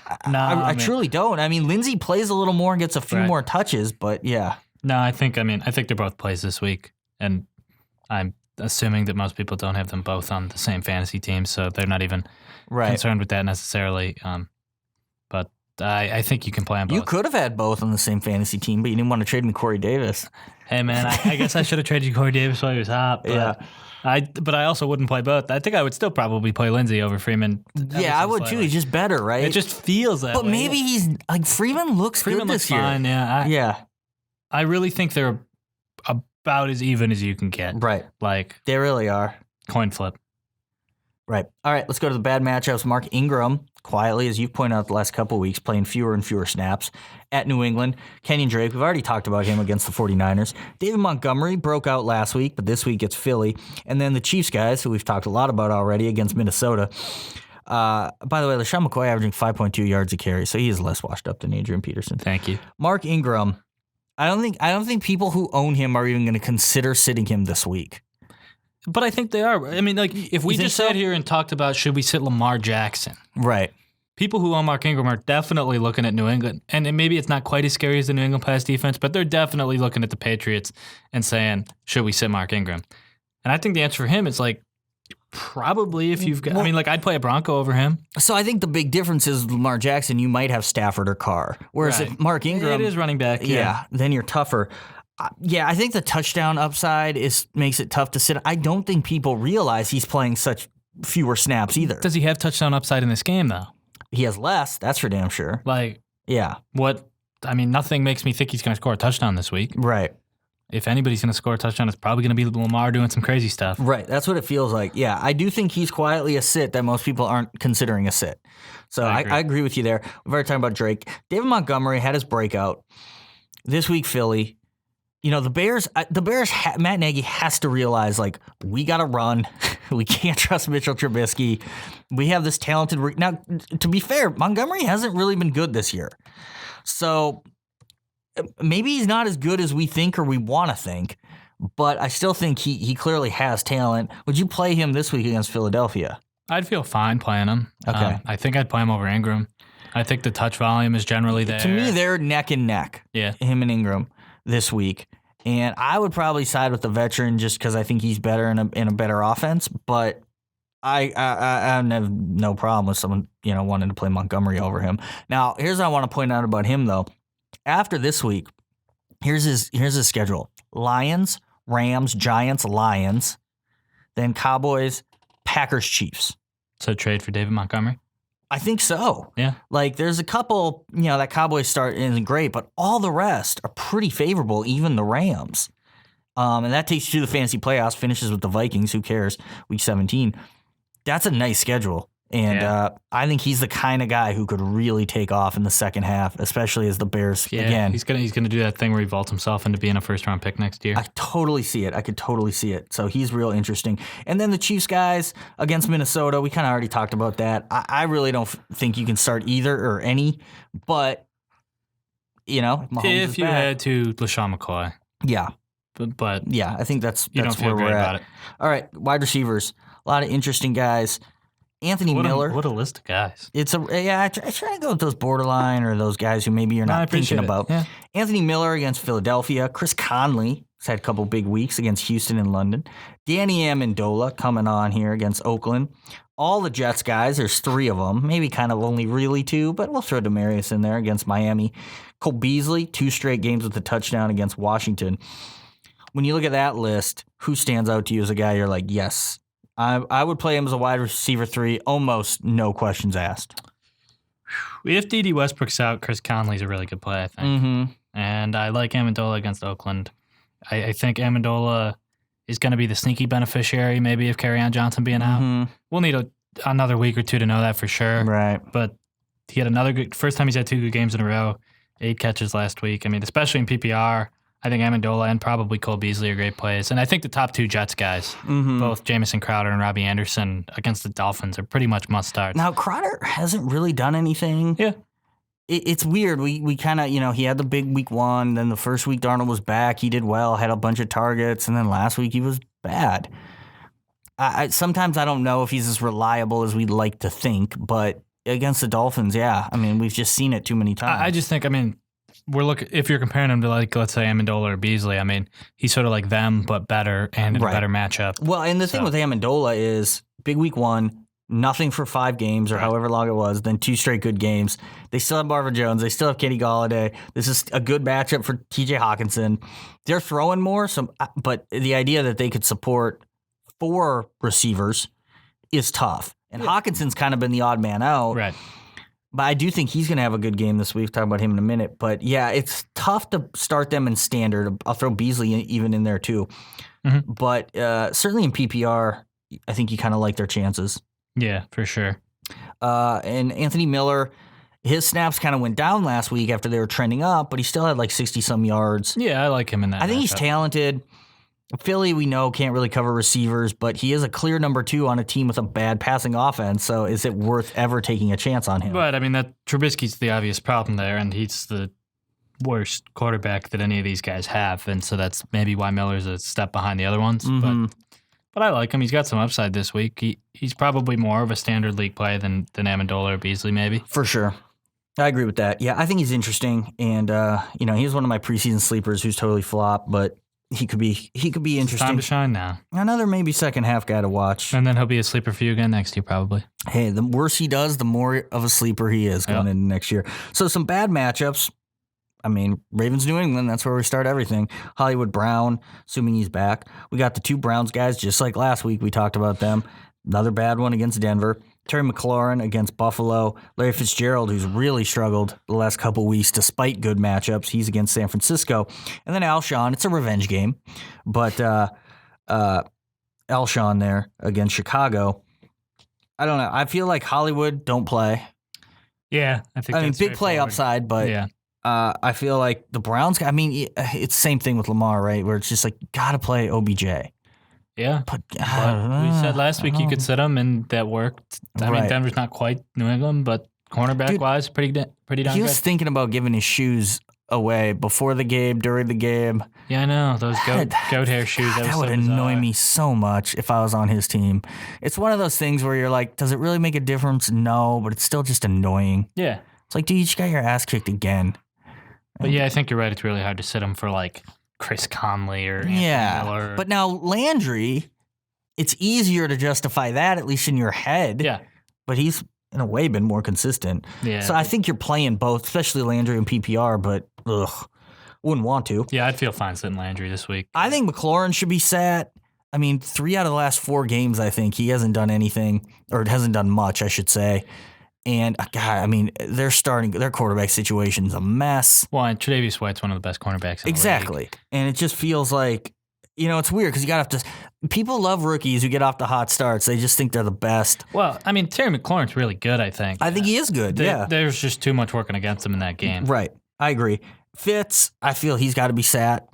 I truly don't. I mean, Lindsey plays a little more and gets a few more touches, but yeah. No, I think they're both plays this week, and I'm assuming that most people don't have them both on the same fantasy team, so they're not even concerned with that necessarily. But I think you can play them both. You could have had both on the same fantasy team, but you didn't want to trade me Corey Davis. Hey, man, I guess I should have traded you Corey Davis while he was hot. But but I also wouldn't play both. I think I would still probably play Lindsey over Freeman. Yeah, I would too. He's just better, right? It just feels that way. But maybe he's Freeman looks good this year. Fine, yeah. I really think they're about as even as you can get. Right. They really are. Coin flip. Right. All right, let's go to the bad matchups. Mark Ingram, quietly, as you've pointed out the last couple of weeks, playing fewer and fewer snaps at New England. Kenyan Drake, we've already talked about him against the 49ers. David Montgomery broke out last week, but this week it's Philly. And then the Chiefs guys, who we've talked a lot about already, against Minnesota. By the way, LaShawn McCoy averaging 5.2 yards a carry, so he is less washed up than Adrian Peterson. Thank you. Mark Ingram, I don't think people who own him are even going to consider sitting him this week. But I think they are. I mean, if we just sat here and talked about should we sit Lamar Jackson. Right. People who own Mark Ingram are definitely looking at New England. And maybe it's not quite as scary as the New England pass defense, but they're definitely looking at the Patriots and saying, should we sit Mark Ingram? And I think the answer for him is probably if you've got, I'd play a Bronco over him. So I think the big difference is Lamar Jackson, you might have Stafford or Carr. Whereas if Mark Ingram. It is running back. Yeah, then you're tougher. I think the touchdown upside makes it tough to sit. I don't think people realize he's playing such fewer snaps either. Does he have touchdown upside in this game, though? He has less, that's for damn sure. Nothing makes me think he's going to score a touchdown this week. Right. if anybody's going to score a touchdown, it's probably going to be Lamar doing some crazy stuff. Right. That's what it feels like. Yeah, I do think he's quietly a sit that most people aren't considering a sit. So I agree with you there. We've already talked about Drake. David Montgomery had his breakout. This week, Philly. The Bears, Matt Nagy has to realize, like, we got to run. We can't trust Mitchell Trubisky. We have this talented... Now, to be fair, Montgomery hasn't really been good this year. So maybe he's not as good as we think or we want to think, but I still think he clearly has talent. Would you play him this week against Philadelphia? I'd feel fine playing him. Okay. I think I'd play him over Ingram. I think the touch volume is generally there. To me, they're neck and neck. Yeah. Him and Ingram this week. And I would probably side with the veteran just because I think he's better in a better offense. But I have no problem with someone wanting to play Montgomery over him. Now, here's what I want to point out about him though. After this week, here's his schedule: Lions, Rams, Giants, Lions, then Cowboys, Packers, Chiefs. So trade for David Montgomery? I think so. Yeah. Like, there's a couple, that Cowboys start isn't great, but all the rest are pretty favorable, even the Rams. And that takes you to the fantasy playoffs, finishes with the Vikings. Who cares? Week 17. That's a nice schedule. And I think he's the kind of guy who could really take off in the second half, especially as the Bears, again. He's gonna do that thing where he vaults himself into being a first-round pick next year. I totally see it. I could totally see it. So he's real interesting. And then the Chiefs guys against Minnesota, we kind of already talked about that. I really don't think you can start either or any, but, Mahomes if you had to, LaShawn McCoy. Yeah. But yeah, I think that's you don't feel where great we're about at. it. All right, wide receivers. A lot of interesting guys. Anthony Miller. What a list of guys. I try to go with those borderline or those guys who maybe you're not thinking about. Yeah. Anthony Miller against Philadelphia. Chris Conley has had a couple big weeks against Houston and London. Danny Amendola coming on here against Oakland. All the Jets guys, there's 3 of them. Maybe kind of only really 2, but we'll throw Demaryius in there against Miami. Cole Beasley, 2 straight games with a touchdown against Washington. When you look at that list, who stands out to you as a guy you're like, yes, I would play him as a wide receiver 3, almost no questions asked. If D.D. Westbrook's out, Chris Conley's a really good play, I think. Mm-hmm. And I like Amendola against Oakland. I think Amendola is going to be the sneaky beneficiary, maybe, of Kerryon Johnson being out. Mm-hmm. We'll need another week or 2 to know that for sure. Right. But he had another good, first time he's had 2 good games in a row, 8 catches last week. I mean, especially in PPR, I think Amendola and probably Cole Beasley are great plays. And I think the top 2 Jets guys, both Jamison Crowder and Robbie Anderson against the Dolphins, are pretty much must-starts. Now, Crowder hasn't really done anything. Yeah. It's weird. We kind of, he had the big week 1. Then the first week Darnold was back. He did well, had a bunch of targets. And then last week he was bad. Sometimes I don't know if he's as reliable as we'd like to think. But against the Dolphins, yeah. I mean, we've just seen it too many times. I just think, if you're comparing him to, like, let's say Amendola or Beasley, I mean, he's sort of like them, but better and in a better matchup. Well, and the thing with Amendola is big week 1, nothing for 5 games or however long it was, then 2 straight good games. They still have Marvin Jones. They still have Kenny Golladay. This is a good matchup for TJ Hawkinson. They're throwing more, but the idea that they could support 4 receivers is tough. And Hawkinson's kind of been the odd man out. Right. But I do think he's going to have a good game this week. Talk about him in a minute. But yeah, it's tough to start them in standard. I'll throw Beasley even in there too. Mm-hmm. But certainly in PPR, I think you kind of like their chances. Yeah, for sure. And Anthony Miller, his snaps kind of went down last week after they were trending up, but he still had like 60-some yards. Yeah, I like him in that. I think he's talented. Philly, we know, can't really cover receivers, but he is a clear number 2 on a team with a bad passing offense, so is it worth ever taking a chance on him? But, I mean, Trubisky's the obvious problem there, and he's the worst quarterback that any of these guys have, and so that's maybe why Miller's a step behind the other ones. Mm-hmm. But I like him. He's got some upside this week. He's probably more of a standard league play than Amendola or Beasley, maybe. For sure. I agree with that. Yeah, I think he's interesting, and he's one of my preseason sleepers who's totally flopped, but he could be interesting. It's time to shine now. Another maybe second half guy to watch. And then he'll be a sleeper for you again next year, probably. Hey, the worse he does, the more of a sleeper he is going into next year. So some bad matchups. I mean, Ravens, New England, that's where we start everything. Hollywood Brown, assuming he's back. We got the 2 Browns guys, just like last week we talked about them. Another bad one against Denver. Terry McLaurin against Buffalo. Larry Fitzgerald, who's really struggled the last couple weeks despite good matchups. He's against San Francisco. And then Alshon. It's a revenge game. But Alshon there against Chicago. I don't know. I feel like Hollywood don't play. Yeah, I mean, big play upside, but yeah. I feel like the Browns, it's the same thing with Lamar, right? Where it's just like, got to play OBJ. Yeah. But we said last week you could sit him, and that worked. I mean, Denver's not quite New England, but cornerback-wise, pretty darn good. He was thinking about giving his shoes away before the game, during the game. Yeah, I know. Those goat hair shoes. That would annoy me so much if I was on his team. It's one of those things where you're like, does it really make a difference? No, but it's still just annoying. Yeah. It's like, dude, you just got your ass kicked again. But yeah, I think you're right. It's really hard to sit him for like Chris Conley or Anthony Miller. But now Landry, it's easier to justify that, at least in your head. Yeah. But he's, in a way, been more consistent. Yeah. So I think you're playing both, especially Landry and PPR, but wouldn't want to. Yeah, I'd feel fine sitting Landry this week. I think McLaurin should be sat. I mean, 3 out of the last 4 games, I think, he hasn't done anything, or hasn't done much, I should say. And, God, I mean, their quarterback situation's a mess. Well, and Tre'Davious White's one of the best cornerbacks in the league. And it just feels like, it's weird because you got to people love rookies who get off the hot starts. They just think they're the best. Well, I mean, Terry McLaurin's really good, I think. I think he is good, yeah. There's just too much working against him in that game. Right. I agree. Fitz, I feel he's got to be sat.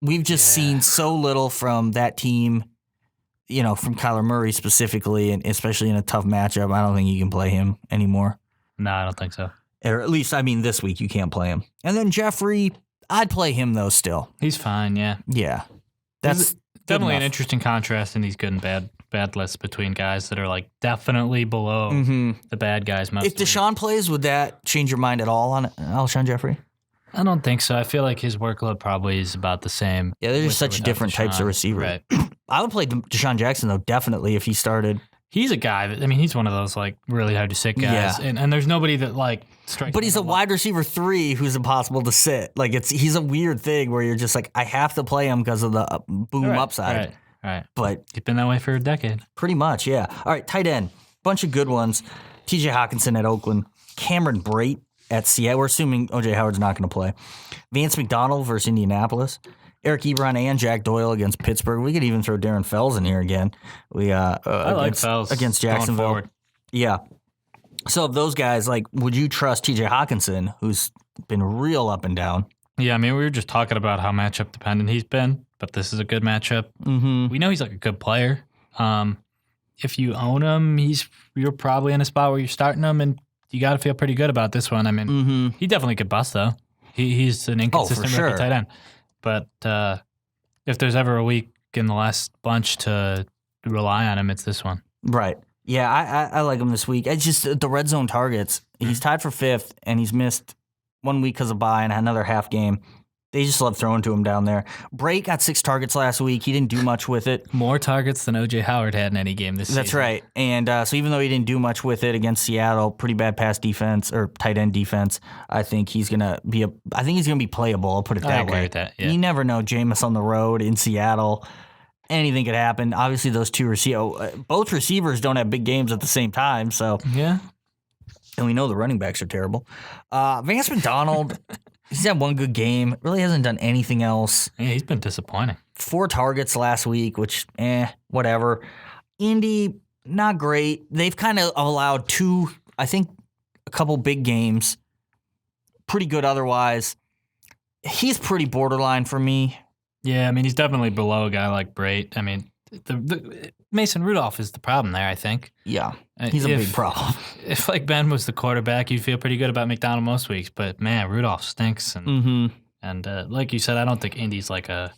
We've just seen so little from that team, from Kyler Murray specifically, and especially in a tough matchup. I don't think you can play him anymore. No, I don't think so. Or at least, this week you can't play him. And then Jeffrey, I'd play him, though, still. He's fine, yeah. Yeah. That's definitely an interesting contrast in these good and bad lists between guys that are like definitely below the bad guys most. If Deshaun plays, would that change your mind at all on Alshon Jeffrey? I don't think so. I feel like his workload probably is about the same. Yeah, they're just such different types of receiver. Right. I would play Deshaun Jackson, though, definitely, if he started. He's a guy that, he's one of those like really hard to sit guys. Yeah. And there's nobody that like strikes. But he's a wide receiver 3 who's impossible to sit. Like he's a weird thing where you're just like, I have to play him because of the boom upside. Right. But he's been that way for a decade. Pretty much, yeah. All right, tight end. Bunch of good ones. TJ Hawkinson at Oakland. Cameron Brate at Seattle. We're assuming O.J. Howard's not going to play. Vance McDonald versus Indianapolis. Eric Ebron and Jack Doyle against Pittsburgh. We could even throw Darren Fells in here again. I like Fells against Jacksonville. Yeah. So of those guys, would you trust TJ Hawkinson, who's been real up and down? Yeah, we were just talking about how matchup dependent he's been, but this is a good matchup. Mm-hmm. We know he's a good player. If you own him, you're probably in a spot where you're starting him, and you got to feel pretty good about this one. He definitely could bust though. He's an inconsistent rookie tight end. But if there's ever a week in the last bunch to rely on him, it's this one. Right. Yeah, I like him this week. It's just the red zone targets. He's tied for 5th, and he's missed 1 week because of bye and another half game. They just love throwing to him down there. Brate got 6 targets last week. He didn't do much with it. More targets than O.J. Howard had in any game this season. That's right. And so even though he didn't do much with it against Seattle, pretty bad pass defense or tight end defense, I think he's gonna be playable. I'll put it that way. I agree with that. Yeah. You never know. Jameis on the road in Seattle, anything could happen. Obviously, those two both receivers don't have big games at the same time. So yeah, and we know the running backs are terrible. Vance McDonald. He's had 1 good game. Really hasn't done anything else. Yeah, he's been disappointing. 4 targets last week, which, whatever. Indy, not great. They've kind of allowed 2, I think, a couple big games. Pretty good otherwise. He's pretty borderline for me. Yeah, he's definitely below a guy like Brate. The Mason Rudolph is the problem there, I think. Yeah, he's a big problem. If Ben was the quarterback, you'd feel pretty good about McDonald most weeks. But man, Rudolph stinks, and like you said, I don't think Indy's like a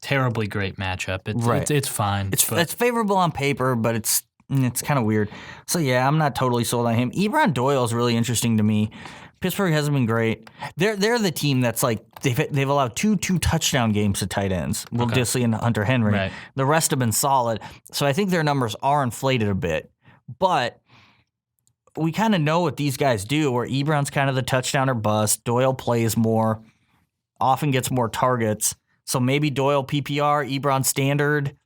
terribly great matchup. It's fine. It's favorable on paper, but it's kind of weird. So yeah, I'm not totally sold on him. Ebron Doyle is really interesting to me. Pittsburgh hasn't been great. They're the team that's they've allowed 2 touchdown games to tight ends. Will Disley and Hunter Henry. Right. The rest have been solid. So I think their numbers are inflated a bit. But we kind of know what these guys do, where Ebron's kind of the touchdown or bust. Doyle plays more, often gets more targets. So maybe Doyle PPR, Ebron standard.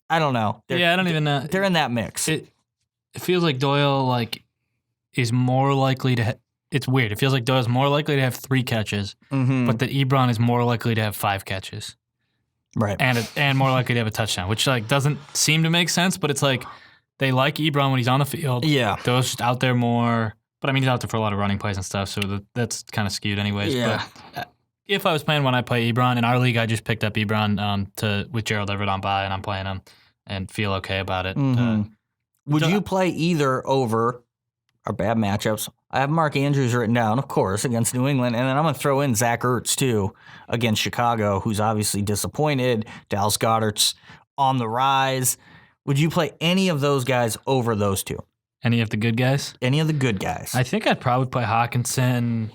I don't know. I don't even know. They're in that mix. it feels like Doyle is more likely to. It's weird. It feels like Doyle's more likely to have 3 catches, but that Ebron is more likely to have 5 catches, right? And more likely to have a touchdown, which doesn't seem to make sense. But it's they like Ebron when he's on the field. Yeah, Doyle's just out there more. But I mean, he's out there for a lot of running plays and stuff, so that's kind of skewed, anyways. Yeah. But if I was playing when I play Ebron in our league, I just picked up Ebron with Gerald Everett on bye, and I'm playing him and feel okay about it. Would you play either over our bad matchups? I have Mark Andrews written down, of course, against New England, and then I'm going to throw in Zach Ertz, too, against Chicago, who's obviously disappointed. Dallas Goedert's on the rise. Would you play any of those guys over those two? Any of the good guys? Any of the good guys. I think I'd probably play Hawkinson,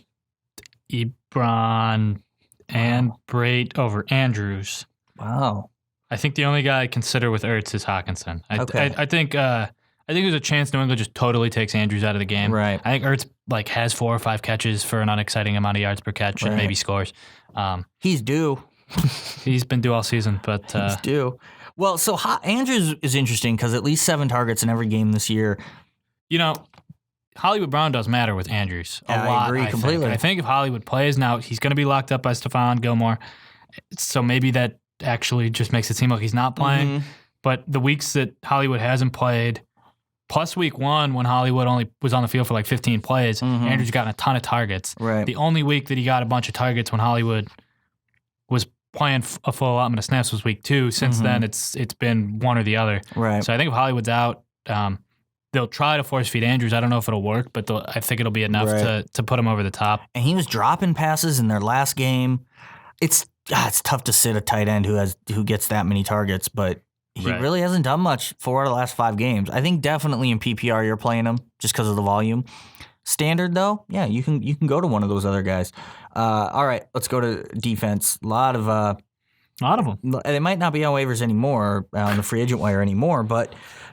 Ebron, and Brate over Andrews. Wow. I think the only guy I consider with Ertz is Hawkinson. I think there's a chance New England just totally takes Andrews out of the game. Right. I think Ertz has 4 or 5 catches for an unexciting amount of yards per catch and maybe scores. He's due. He's been due all season, but he's due. Well, so Andrews is interesting because at least 7 targets in every game this year. Hollywood Brown does matter with Andrews a lot. I agree completely. I think if Hollywood plays now, he's going to be locked up by Stephon Gilmore. So maybe that actually just makes it seem like he's not playing. But the weeks that Hollywood hasn't played, plus week 1 when Hollywood only was on the field for 15 plays, Andrews gotten a ton of targets. Right. The only week that he got a bunch of targets when Hollywood was playing a full allotment of snaps was week 2. Since then, it's been one or the other. Right. So I think if Hollywood's out, they'll try to force feed Andrews. I don't know if it'll work, but I think it'll be enough to put him over the top. And he was dropping passes in their last game. It's tough to sit a tight end who gets that many targets, but he really hasn't done much 4 out of the last 5 games. I think definitely in PPR you're playing him just because of the volume. Standard though, yeah, you can go to one of those other guys. All right, let's go to defense. A lot of them. They might not be on waivers anymore, on the free agent wire anymore, but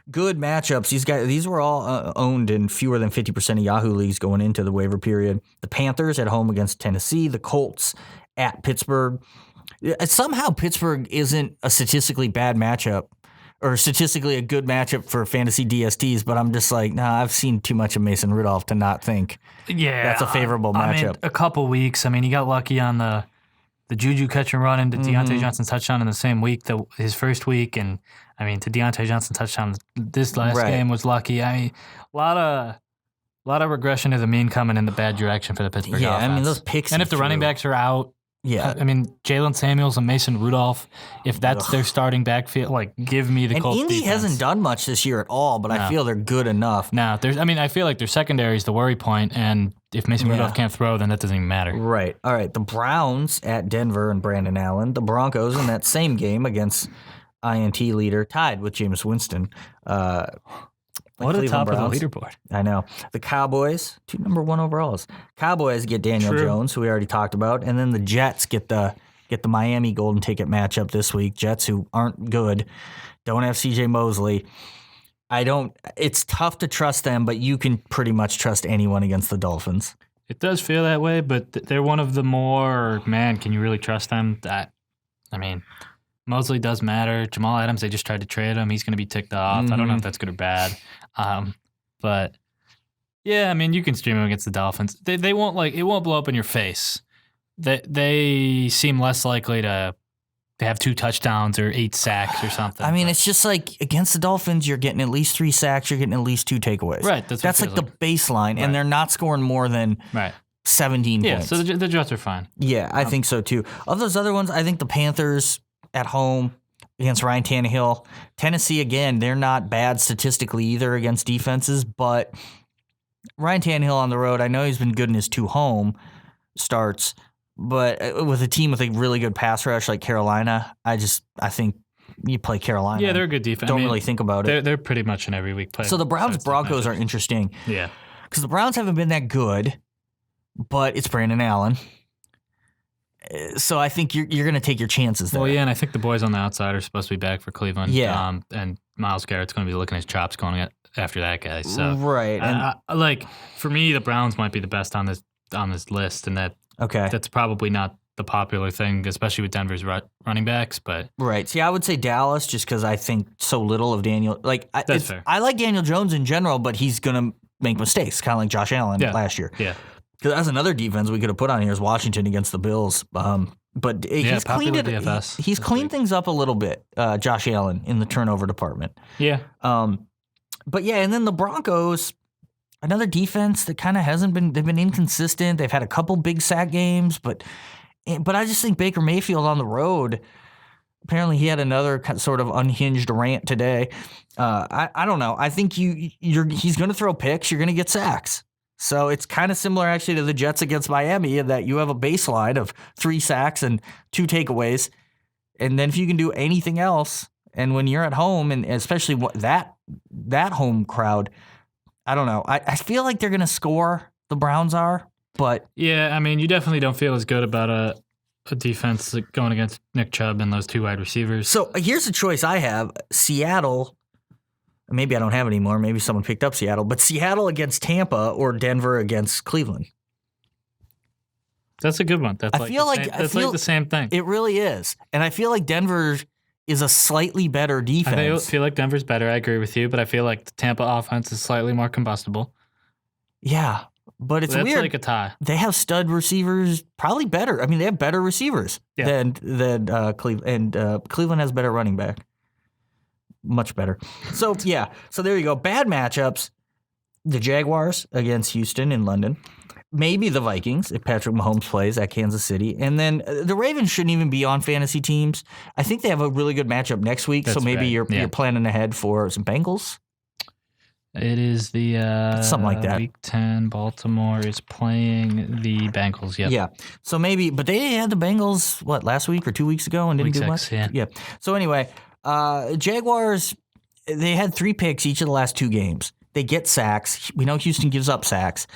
good matchups. These were all owned in fewer than 50% of Yahoo leagues going into the waiver period. The Panthers at home against Tennessee. The Colts at Pittsburgh. Somehow Pittsburgh isn't a statistically bad matchup or statistically a good matchup for fantasy DSTs, but I'm just I've seen too much of Mason Rudolph to not think that's a favorable matchup. A couple weeks. He got lucky on the Juju catch and run into Deontay Johnson's touchdown in the same week, his first week, and to Deontay Johnson's touchdown this last game was lucky. A lot of regression to the mean coming in the bad direction for the Pittsburgh offense. Those picks. And if the running backs are out, Jalen Samuels and Mason Rudolph, if that's their starting backfield, give me the Colts Indy defense. hasn't done much this year at all, but I feel they're good enough. No, I feel like their secondary is the worry point, and if Mason Rudolph can't throw, then that doesn't even matter. Right. All right. The Browns at Denver and Brandon Allen. The Broncos in that same game against INT leader, tied with Jameis Winston. What a top Browns. of the leaderboard. I know. The Cowboys, 2 number 1 overalls. Cowboys get Daniel Jones, who we already talked about, and then the Jets get the Miami Golden Ticket matchup this week. Jets, who aren't good, don't have CJ Mosley. It's tough to trust them, but you can pretty much trust anyone against the Dolphins. It does feel that way, but they're one of the more, can you really trust them? Mosley does matter. Jamal Adams, they just tried to trade him. He's going to be ticked off. I don't know if that's good or bad. But yeah, you can stream him against the Dolphins. They won't it won't blow up in your face. They seem less likely to have 2 touchdowns or 8 sacks or something. It's just against the Dolphins, you're getting at least 3 sacks, you're getting at least 2 takeaways. Right. That's the baseline, and they're not scoring more than 17 points. Yeah, so the Jets are fine. Yeah, I think so too. Of those other ones, I think the Panthers at home against Ryan Tannehill. Tennessee, again, they're not bad statistically either against defenses, but Ryan Tannehill on the road, I know he's been good in his 2 home starts, but with a team with a really good pass rush like Carolina, I think you play Carolina. Yeah, they're a good defense. Don't really think about it. They're pretty much an every week play. So the Browns-Broncos are interesting. Yeah. Because the Browns haven't been that good, but it's Brandon Allen. So I think you're going to take your chances there. Well, yeah, and I think the boys on the outside are supposed to be back for Cleveland. Yeah. And Myles Garrett's going to be looking his chops going after that guy. So right. And for me, the Browns might be the best on this list, and that's probably not the popular thing, especially with Denver's running backs. But right. See, I would say Dallas just because I think so little of Daniel. Like, That's fair. I like Daniel Jones in general, but he's going to make mistakes, kind of like Josh Allen last year. Yeah. Because that's another defense we could have put on here is Washington against the Bills. But he's cleaned DFS he's cleaned things up a little bit, Josh Allen, in the turnover department. Yeah. But yeah, and then the Broncos, another defense that kind of hasn't been. They've been inconsistent. They've had a couple big sack games, but I just think Baker Mayfield on the road. Apparently, he had another sort of unhinged rant today. I don't know. I think he's going to throw picks. You're going to get sacks. So it's kind of similar actually to the Jets against Miami in that you have a baseline of 3 sacks and 2 takeaways. And then if you can do anything else, and when you're at home, and especially that home crowd, I don't know. I feel like they're going to score, the Browns are, but... Yeah, I mean, you definitely don't feel as good about a defense going against Nick Chubb and those 2 wide receivers. So here's a choice I have. Seattle... Maybe I don't have it anymore. Maybe someone picked up Seattle. But Seattle against Tampa or Denver against Cleveland. That's a good one. That's like the same thing. It really is. And I feel like Denver is a slightly better defense. I feel like Denver's better. I agree with you. But I feel like the Tampa offense is slightly more combustible. Yeah. But it's weird. That's like a tie. They have stud receivers, probably better. I mean, they have better receivers than Cleveland. And Cleveland has better running back. Much better. So, yeah. So, there you go. Bad matchups. The Jaguars against Houston in London. Maybe the Vikings if Patrick Mahomes plays at Kansas City. And then the Ravens shouldn't even be on fantasy teams. I think they have a really good matchup next week. So, maybe you're planning ahead for some Bengals. It is the something like that. Week 10. Baltimore is playing the Bengals. Yep. Yeah. So, maybe. But they had the Bengals, last week or 2 weeks ago and didn't do much? Yeah. So, anyway... Jaguars, they had 3 picks each of the last 2 games. They get sacks. We know Houston gives up sacks.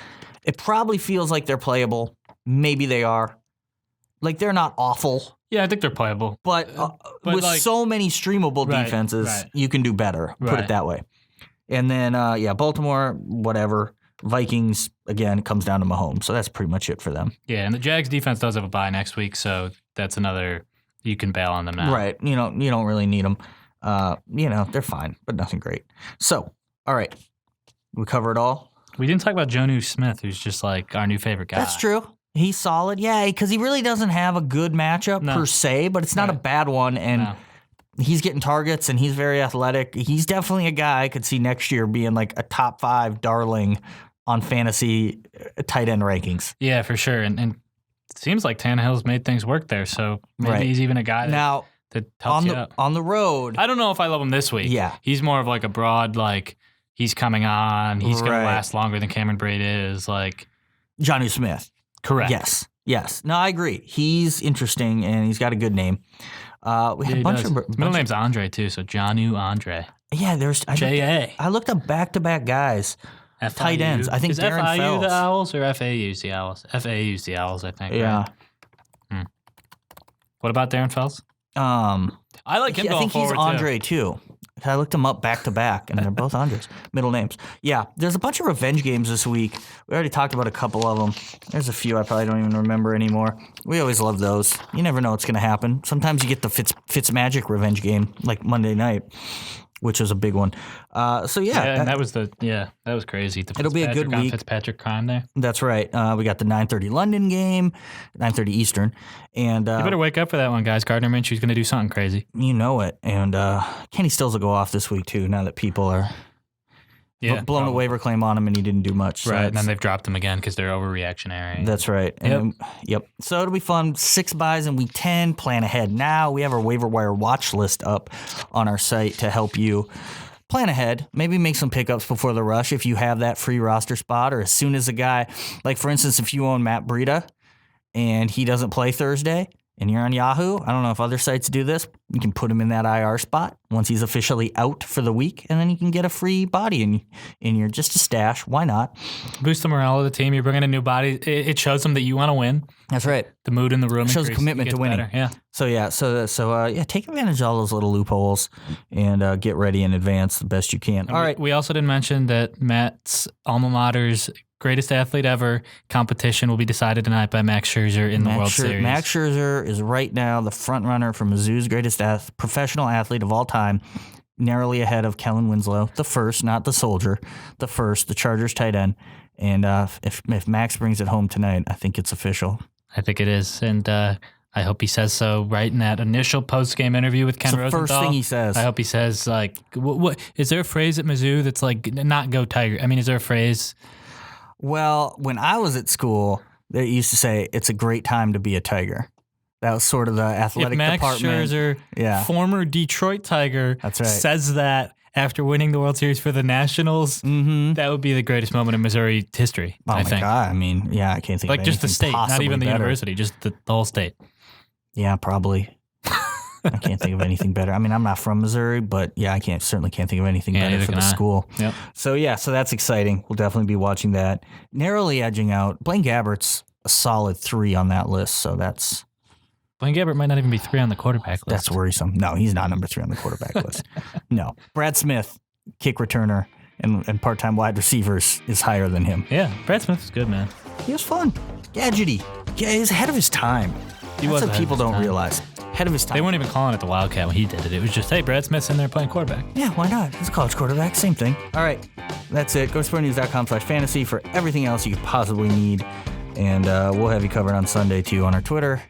It probably feels like they're playable. Maybe they are. Like, they're not awful. Yeah, I think they're playable. But with so many streamable defenses, you can do better. Put it that way. And then, Baltimore, whatever. Vikings, again, it comes down to Mahomes. So that's pretty much it for them. Yeah, and the Jags defense does have a bye next week, so that's another... You can bail on them now. Right. You don't really need them. They're fine, but nothing great. So, all right. We cover it all? We didn't talk about Jonnu Smith, who's just like our new favorite guy. That's true. He's solid. Yeah, because he really doesn't have a good matchup per se, but it's not a bad one. And he's getting targets, and he's very athletic. He's definitely a guy I could see next year being like a top 5 darling on fantasy tight end rankings. Yeah, for sure. And it seems like Tannehill's made things work there, so maybe he's even a guy that helps you out. On the road. I don't know if I love him this week. Yeah. He's more of like a broad, like, he's coming on, he's going to last longer than Cameron Brate is, like... Jonnu Smith. Correct. Yes. No, I agree. He's interesting, and he's got a good name. We had a bunch of... His middle name's Andre, too, so Jonnu Andre. Yeah, there's... J.A. I looked up back-to-back guys. FIU. Tight ends. I think is Darren FIU Fells. the Owls or FAU's the Owls? FAU's the Owls, I think. Yeah. Right? What about Darren Fells? I like him going forward, he's Andre, too. I looked them up back-to-back, and they're both Andres. Middle names. Yeah, there's a bunch of revenge games this week. We already talked about a couple of them. There's a few I probably don't even remember anymore. We always love those. You never know what's going to happen. Sometimes you get the Fitzmagic revenge game, like Monday night, which was a big one. And that was crazy. It'll be a good week. Fitzpatrick crime there. That's right. We got the 9:30 London game, 9:30 Eastern, and you better wake up for that one, guys. Gardner Minshew's going to do something crazy. You know it. And Kenny Stills will go off this week too. Now that people are blown a waiver claim on him, and he didn't do much. Right, and then they've dropped him again because they're overreactionary. That's right. Yep. So it'll be fun. 6 buys in week 10. Plan ahead now. We have our waiver wire watch list up on our site to help you plan ahead. Maybe make some pickups before the rush if you have that free roster spot, or as soon as a guy, like for instance, if you own Matt Breida and he doesn't play Thursday, and you're on Yahoo, I don't know if other sites do this, you can put him in that IR spot once he's officially out for the week, and then you can get a free body in your just a stash. Why not? Boost the morale of the team. You're bringing a new body. It shows them that you want to win. That's right. The mood in the room shows commitment to winning. Better. Yeah. So take advantage of all those little loopholes and get ready in advance the best you can. All right. We also didn't mention that Matt's alma mater's greatest athlete ever. Competition will be decided tonight by Max Scherzer in the World Series. Max Scherzer is right now the front runner for Mizzou's greatest professional athlete of all time, narrowly ahead of Kellen Winslow, the first, not the soldier, the first, the Chargers tight end. And if Max brings it home tonight, I think it's official. I think it is, and I hope he says so right in that initial post-game interview with Ken Rosenthal. First thing he says. I hope he says, like, what is there a phrase at Mizzou that's like, not go Tiger? I mean, is there a phrase? Well, when I was at school, they used to say it's a great time to be a Tiger. That was sort of the athletic department. Max Scherzer, former Detroit Tiger, That's right. says that after winning the World Series for the Nationals, that would be the greatest moment in Missouri history, I think. Oh, my God. I mean, yeah, I can't think of anything like just the state, not even the better. university, just the whole state. Yeah, probably. I can't think of anything better. I mean, I'm not from Missouri, but yeah, I certainly can't think of anything better for the school. Yep. So that's exciting. We'll definitely be watching that. Narrowly edging out, Blaine Gabbert's a solid 3 on that list, so that's... Blaine Gabbert might not even be 3 on the quarterback list. That's worrisome. No, he's not number 3 on the quarterback list. No. Brad Smith, kick returner and part-time wide receivers, is higher than him. Yeah, Brad Smith is good, man. He was fun. Gadgety. Yeah, he's ahead of his time. That's what people don't realize. Ahead of his time. They weren't even calling it the Wildcat when he did it. It was just, hey, Brad Smith's in there playing quarterback. Yeah, why not? He's a college quarterback. Same thing. All right. That's it. Go to sportnews.com/fantasy for everything else you could possibly need. And we'll have you covered on Sunday, too, on our Twitter,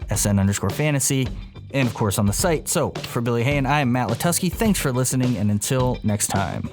SN_fantasy, and, of course, on the site. So, for Billy Hay and I am Matt Letuski. Thanks for listening, and until next time.